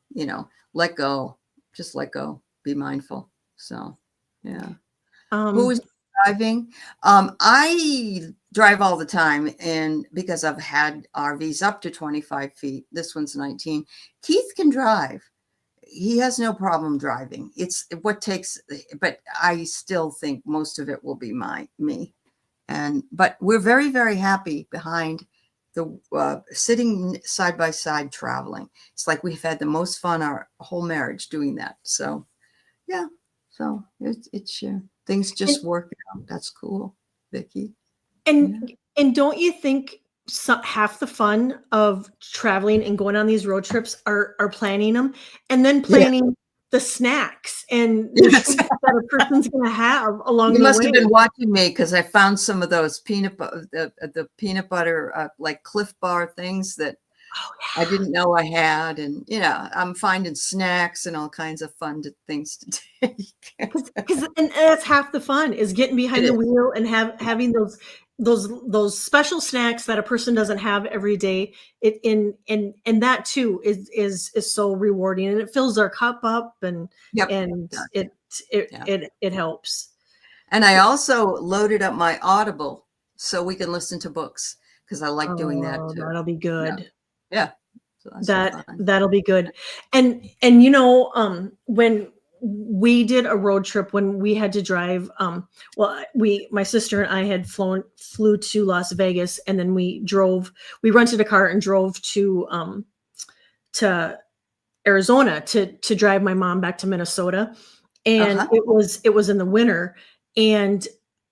Let go, just let go, be mindful. So, yeah. Who um, is driving? I drive all the time, and because I've had RVs up to 25 feet, this one's 19. Keith can drive. He has no problem driving. It's what takes, but I still think most of it will be me. But we're very, very happy behind the sitting side by side traveling. It's like we've had the most fun our whole marriage doing that. So yeah, so it's things and just work out. That's cool, Vicky. Yeah. and don't you think half the fun of traveling and going on these road trips are planning them, and then Yeah. planning the snacks and the Yes. treats that a person's gonna have along You the must have way. been watching me because I found some of those the peanut butter like Cliff Bar things that Oh, I didn't know I had, and I'm finding snacks and all kinds of fun things to take. because and that's half the fun is getting It behind the is. wheel and having those special snacks that a person doesn't have every day. It and that too is so rewarding, and it fills our cup up, Yep. and Yeah. Yeah. it helps. And I also loaded up my Audible so we can listen to books because I like doing that Oh, too. that'll be Yeah. good. Yeah. So that's fun. That'll be good. And when we did a road trip when we had to drive, well, my sister and I had flew to Las Vegas, and then we rented a car and drove to Arizona to drive my mom back to Minnesota. And Uh-huh. it was in the winter, and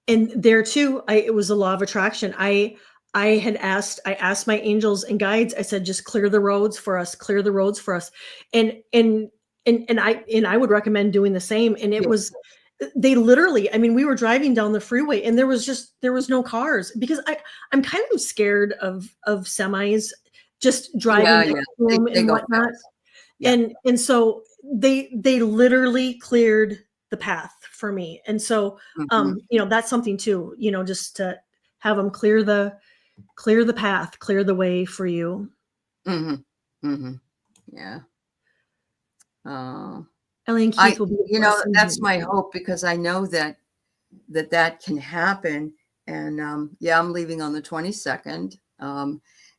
there too, it was a law of attraction. I asked my angels and guides, I said, just clear the roads for us, clear the roads for us. And I would recommend doing the same. And it Yeah. was they literally, I mean, we were driving down the freeway, and there was no cars, because I'm kind of scared of semis just Yeah. driving Yeah. next to them They and go whatnot. fast. Yeah. And so they literally cleared the path for me. And so Hmm. that's something too, just to have them clear the path, clear the way for you. Hmm. Hmm. Yeah. Uh, Ellie and Keith will be a that's blessing. my hope because I know that can happen. And yeah, I'm leaving on the 22nd.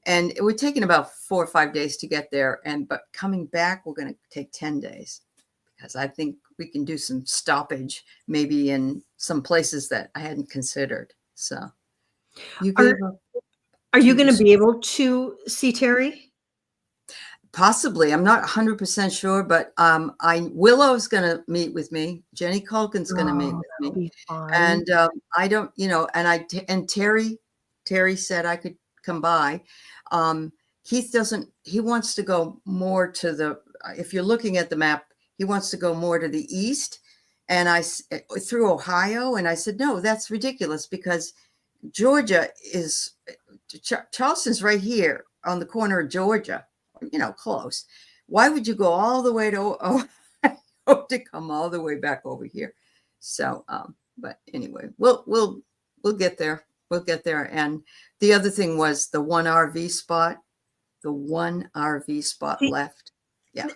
And it would taken about 4 or 5 days to get there. But coming back, we're going to take 10 days because I think we can do some stoppage maybe in some places that I hadn't considered. So you Are gave up are you going to to be able to see Terry? possibly. I'm not 100% sure, but I Willow's going to meet with me. Jenny Culkin's going to meet Oh, with that'll me. be fun. And I don't, and Terry said I could come by. Keith doesn't, he wants to go more to the, if you're looking at the map, he wants to go more to the east and through Ohio. And I said, no, that's ridiculous because Georgia is, Charleston's right here on the corner of Georgia, close. Why would you go all the way to Ohio to come all the way back over here? So, but anyway, we'll get there. We'll get there. And the other thing was the one RV spot See, left. Yeah.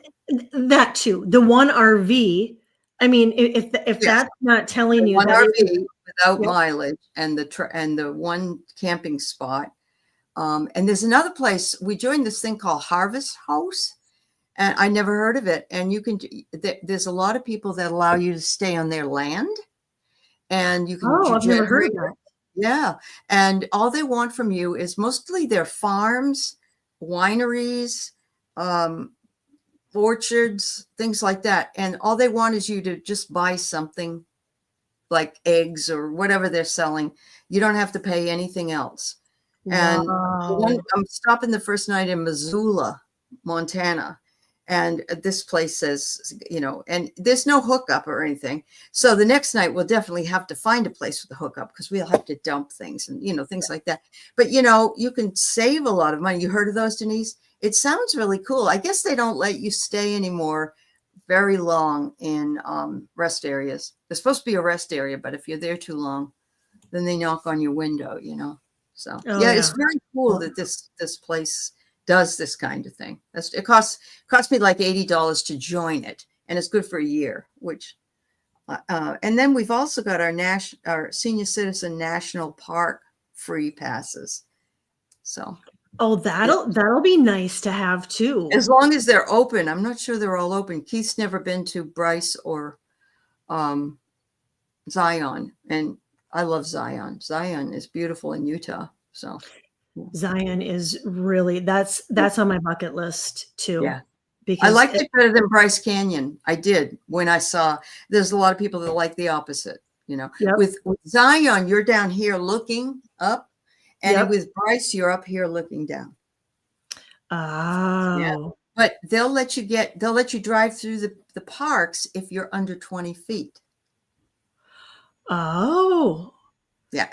That too. The one RV. I mean, if Yes. that's not telling you One that RV without Yep. mileage and the one camping spot. And there's another place. We joined this thing called Harvest House, and I never heard of it. And there's a lot of people that allow you to stay on their land, and you can. Oh, I've never heard of that. Yeah, and all they want from you is mostly their farms, wineries, orchards, things like that. And all they want is you to just buy something like eggs or whatever they're selling. You don't have to pay anything else. And Wow. I'm stopping the first night in Missoula, Montana. And this place says, and there's no hookup or anything. So the next night we'll definitely have to find a place with a hookup because we'll have to dump things and, things like that. But, you can save a lot of money. You heard of those, Denise? It sounds really cool. I guess they don't let you stay anymore very long in rest areas. There's supposed to be a rest area, but if you're there too long, then they knock on your window, So it's very cool that this place does this kind of thing. It cost me like $80 to join it, and it's good for a year. Which, and then we've also got our senior citizen national park free passes. So, that'll be nice to have too. As long as they're open. I'm not sure they're all open. Keith's never been to Bryce or Zion, and I love Zion. Zion is beautiful in Utah. So. Zion is really that's on my bucket list too. Yeah. Because I liked it better than Bryce Canyon. I did when I saw there's a lot of people that like the opposite, Yep. With Zion, you're down here looking up, and Yep. with Bryce, you're up here looking down. Oh. Yeah. But they'll let you drive through the parks if you're under 20 feet. Oh. Yeah.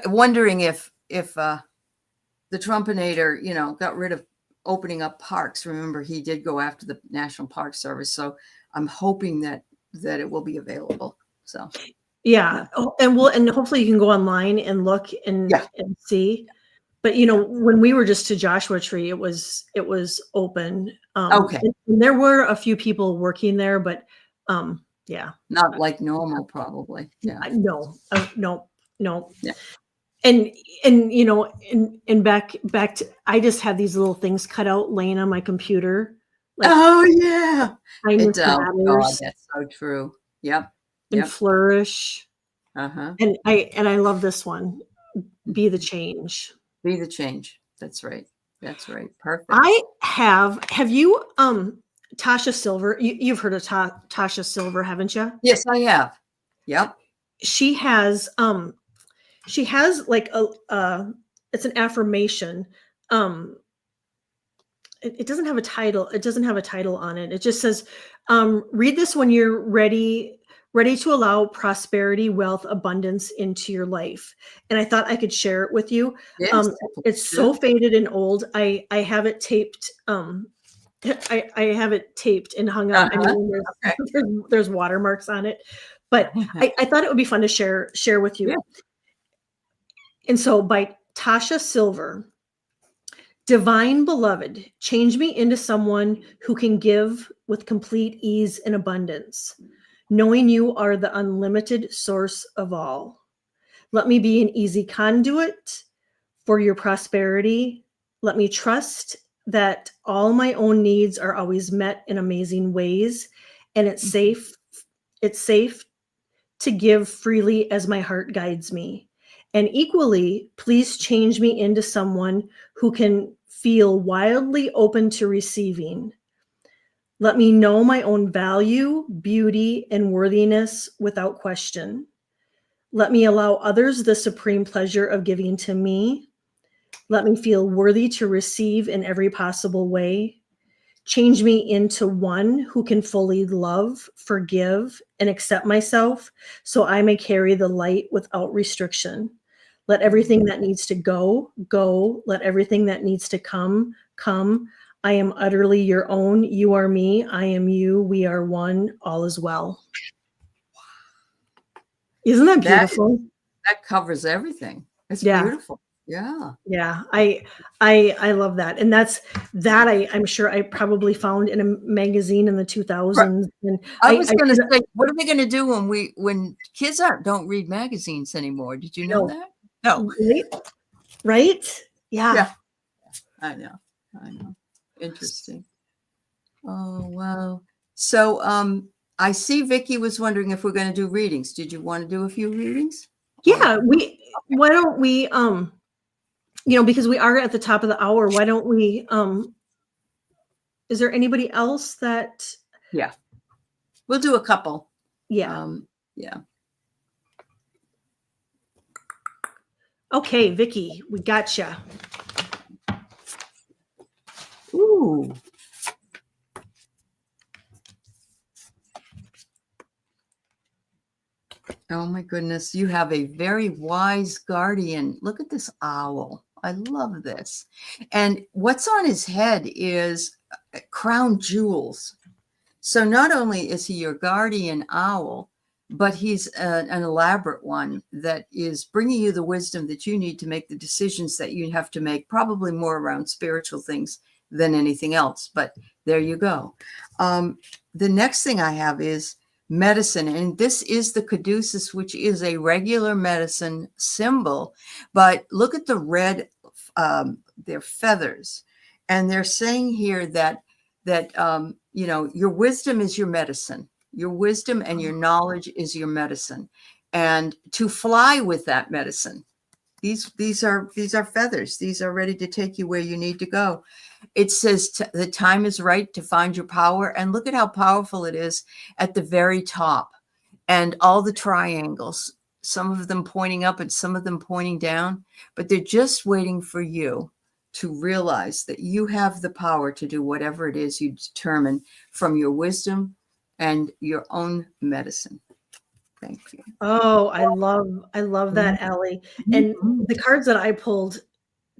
Wondering if the Trumpinator, got rid of opening up parks. Remember, he did go after the National Park Service. So I'm hoping that it will be available. So yeah. Oh, and hopefully you can go online and look and see. But when we were just to Joshua Tree, it was open. Okay. And there were a few people working there, but not like normal, probably. Yeah. No. Yeah. And back to, I just have these little things cut out laying on my computer. Like, oh yeah, Kindness Matters. That's so true. Yep. And Flourish. Uh-huh. And I love this one. Be the change. Be the change. That's right. Perfect. Have you Tasha Silver? You've heard of Tasha Silver, haven't you? Yes, I have. Yep. She has like it's an affirmation. It doesn't have a title. It doesn't have a title on it. It just says, read this when you're ready to allow prosperity, wealth, abundance into your life. And I thought I could share it with you. Yes, it's so faded and old. I have it taped. I have it taped and hung up. Uh-huh. I mean, there's watermarks on it, but I thought it would be fun to share with you. Yeah. And so by Tasha Silver, divine beloved, change me into someone who can give with complete ease and abundance, knowing you are the unlimited source of all. Let me be an easy conduit for your prosperity. Let me trust that all my own needs are always met in amazing ways, and it's safe to give freely as my heart guides me. And equally, please change me into someone who can feel wildly open to receiving. Let me know my own value, beauty, and worthiness without question. Let me allow others the supreme pleasure of giving to me. Let me feel worthy to receive in every possible way. Change me into one who can fully love, forgive, and accept myself so I may carry the light without restriction. Let everything that needs to go, go. Let everything that needs to come, come. I am utterly your own. You are me. I am you. We are one. All is well. Isn't that beautiful? That covers everything. It's Yeah. beautiful. Yeah. Yeah. I love that. And I'm sure I probably found in a magazine in the 2000s. And I was going to say, what are they going to do when kids don't read magazines anymore? Did you know that? No. Right? Yeah. Yeah. I know. Interesting. Oh, wow. So, I see Vicky was wondering if we're going to do readings. Did you want to do a few readings? Yeah, why don't we, because we are at the top of the hour, why don't we, is there anybody else that? Yeah. We'll do a couple. Yeah. Yeah. Okay, Vicky, we gotcha. Ooh. Oh my goodness, you have a very wise guardian. Look at this owl. I love this. And what's on his head is crown jewels. So not only is he your guardian owl, but he's an elaborate one that is bringing you the wisdom that you need to make the decisions that you have to make, probably more around spiritual things than anything else. But there you go. The next thing I have is medicine, and this is the caduceus, which is a regular medicine symbol. But look at the red, their feathers, and they're saying here that your wisdom is your medicine. Your wisdom and your knowledge is your medicine, and to fly with that medicine. These are feathers. These are ready to take you where you need to go. It says the time is right to find your power, and look at how powerful it is at the very top, and all the triangles. Some of them pointing up and some of them pointing down, but they're just waiting for you to realize that you have the power to do whatever it is you determine from your wisdom and your own medicine. Thank you. Oh, I love that, Allie. And the cards that I pulled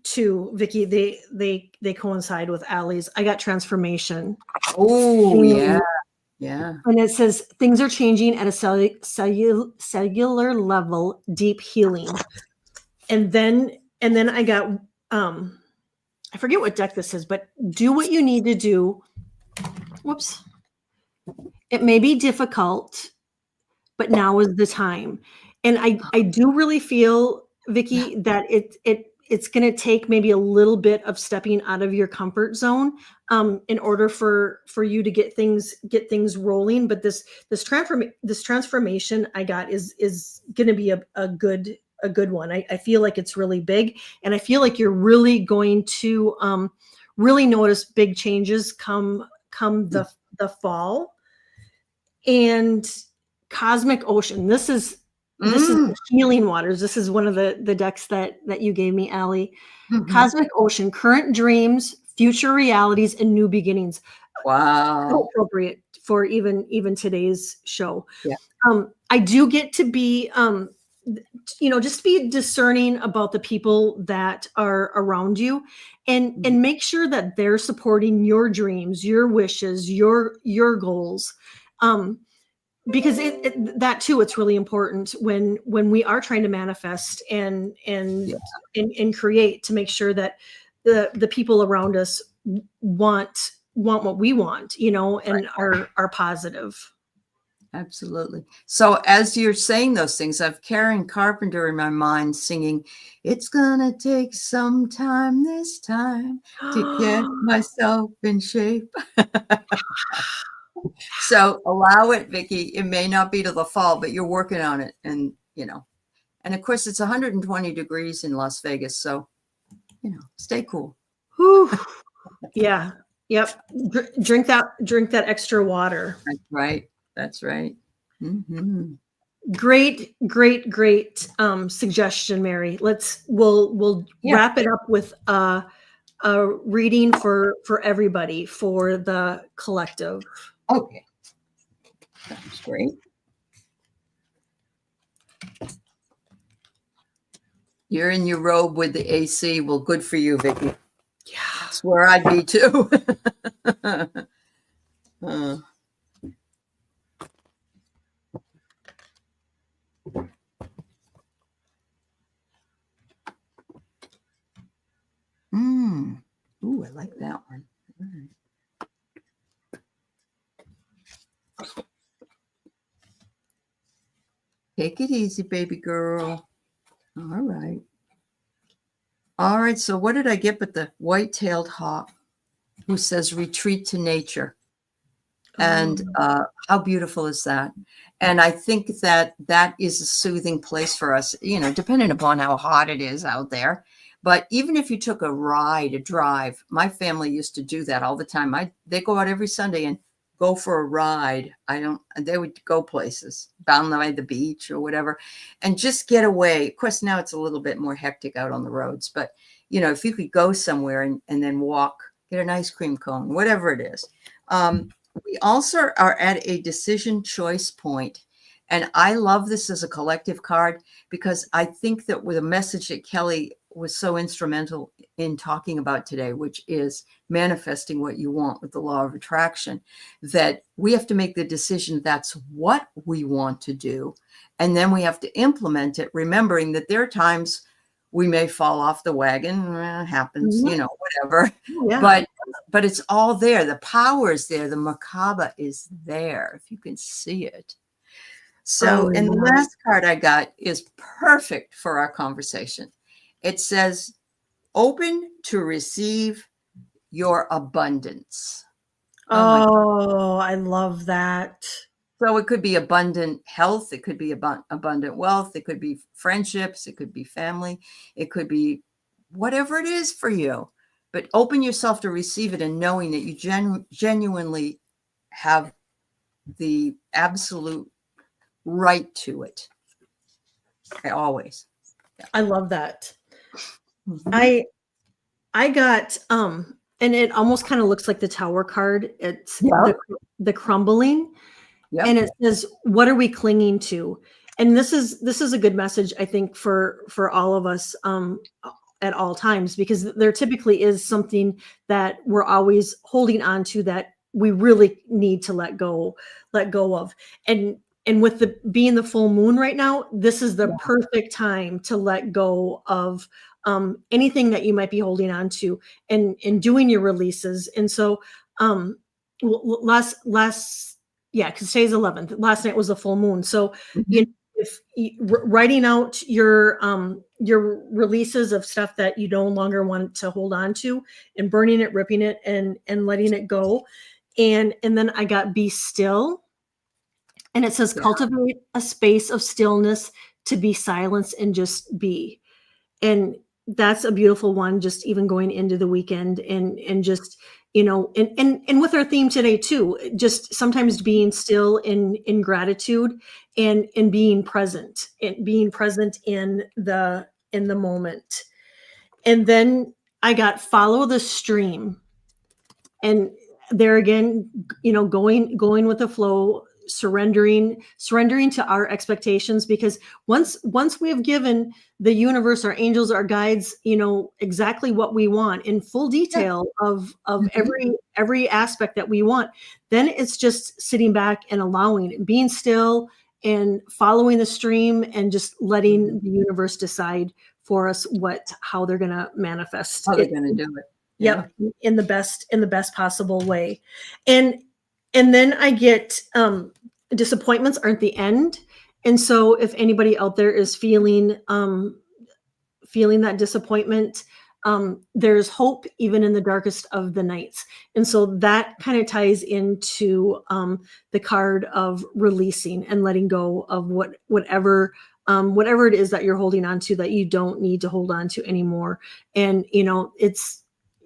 too, Vicky, they coincide with Allie's. I got transformation. Oh, yeah. Yeah. And it says things are changing at a cellular level, deep healing. And then I got I forget what deck this is, but do what you need to do. Whoops. It may be difficult, but now is the time. And I do really feel, Vicky, that it's going to take maybe a little bit of stepping out of your comfort zone in order for you to get things rolling. But this transformation I got is going to be a good one. I feel like it's really big, and I feel like you're really going to really notice big changes come the fall. And Cosmic Ocean. This is Healing Waters. This is one of the decks that you gave me, Allie. Cosmic Ocean, current dreams, future realities, and new beginnings. Wow. So appropriate for even today's show. Yeah. I do get to be just be discerning about the people that are around you, and make sure that they're supporting your dreams, your wishes, your goals. Because that too, it's really important when we are trying to manifest and create, to make sure that the people around us want what we want, and are positive. Absolutely. So as you're saying those things, I've Karen Carpenter in my mind singing, "It's gonna take some time this time to get myself in shape." So allow it, Vicky. It may not be to the fall, but you're working on it. And, and of course it's 120 degrees in Las Vegas. So, stay cool. Whew. Yeah. Yep. Drink that extra water. That's right. That's right. Mm-hmm. Great, great, great suggestion, Mary. We'll Yeah. wrap it up with a reading for everybody for the collective. Okay. That's great. You're in your robe with the AC. Well, good for you, Vicki. Yeah. That's where I'd be too. uh, Ooh, I like that one. All right. Take it easy, baby girl. All right. All right. So what did I get but the white-tailed hawk who says retreat to nature? And how beautiful is that? And I think that that is a soothing place for us, depending upon how hot it is out there. But even if you took a ride, a drive, my family used to do that all the time. They go out every Sunday and go for a ride. They would go places down by the beach or whatever and just get away. Of course, now it's a little bit more hectic out on the roads, but if you could go somewhere and then walk, get an ice cream cone, whatever it is. We also are at a decision choice point. And I love this as a collective card because I think that with a message that Kelly was so instrumental in talking about today, which is manifesting what you want with the law of attraction, that we have to make the decision that's what we want to do. And then we have to implement it, remembering that there are times we may fall off the wagon, happens, whatever. Yeah. But it's all there. The power is there. The macabre is there, if you can see it. So, and the last card I got is perfect for our conversation. It says, open to receive your abundance. Oh, I love that. So it could be abundant health. It could be abundant wealth. It could be friendships. It could be family. It could be whatever it is for you. But open yourself to receive it and knowing that you genuinely have the absolute right to it. Always. Yeah. I love that. Mm-hmm. I got and it almost kind of looks like the Tower card. It's the crumbling. Yep. And it says, what are we clinging to? And this is a good message, I think, for all of us at all times, because there typically is something that we're always holding on to that we really need to let go of. And with being the full moon right now, this is the perfect time to let go of anything that you might be holding on to and doing your releases. And so because today's 11th. Last night was the full moon. So if writing out your releases of stuff that you no longer want to hold on to, and burning it, ripping it, and letting it go. And then I got be still. And it says cultivate a space of stillness to be silenced and just be. And that's a beautiful one, just even going into the weekend and just, and with our theme today too, just sometimes being still in gratitude and being present in the moment. And then I got follow the stream. And there again, going with the flow, surrendering to our expectations, because once we have given the universe, our angels, our guides, exactly what we want in full detail of every aspect that we want, then it's just sitting back and allowing, being still and following the stream and just letting the universe decide for us how they're going to manifest. How they're going to do it. Yep, in the best possible way. And then I get disappointments aren't the end. And so if anybody out there is feeling that disappointment, there's hope even in the darkest of the nights. And so that kind of ties into the card of releasing and letting go of whatever it is that you're holding on to that you don't need to hold on to anymore. And it's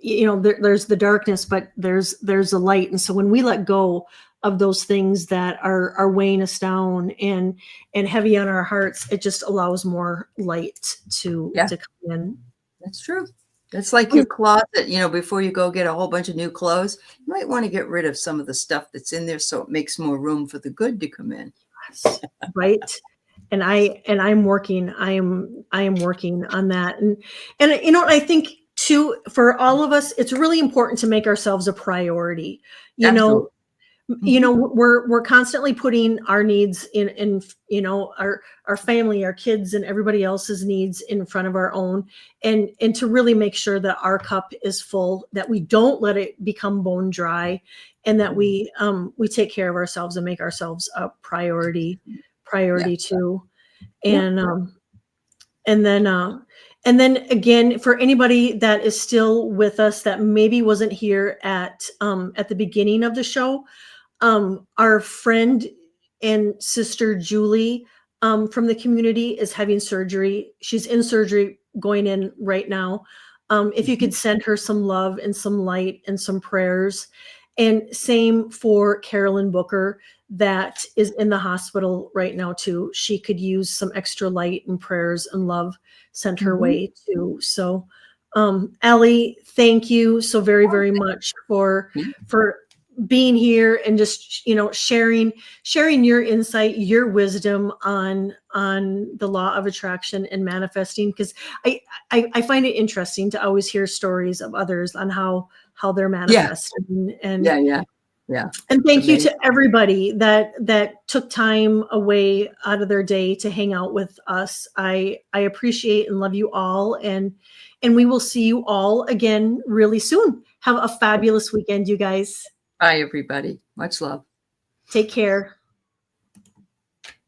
there's the darkness, but there's a light. And so when we let go of those things that are weighing us down and heavy on our hearts, it just allows more light to Yeah, come in. that's true. That's like your closet, before you go get a whole bunch of new clothes, you might want to get rid of some of the stuff that's in there so it makes more room for the good to come in. Yes, right. And I'm working. I am working on that. And I think too, for all of us, it's really important to make ourselves a priority. You know, Absolutely. Mhm. we're constantly putting our needs in our family, our kids, and everybody else's needs in front of our own, and to really make sure that our cup is full, that we don't let it become bone dry, and that we take care of ourselves and make ourselves a Yeah. priority too. Yeah. And and then and then again, for anybody that is still with us that maybe wasn't here at the beginning of the show, our friend and sister Julie, from the community, is having surgery. She's in surgery, going in right now. If you Mhm. could send her some love and some light and some prayers. And same for Carolyn Booker, that is in the hospital right now too. She could use some extra light and prayers and love sent her Mhm. way too. So, Allie, thank you so very, Oh, very much for yeah. for being here and just sharing your insight, your wisdom on the law of attraction and manifesting, because I find it interesting to always hear stories of others on how they're Yeah. manifesting. and Yeah. Yeah. Yeah. and It's thank you amazing. to everybody that took time away out of their day to hang out with us. I appreciate and love you all, and we will see you all again really soon. Have a fabulous weekend, you guys. Bye, everybody. Much love. Take care.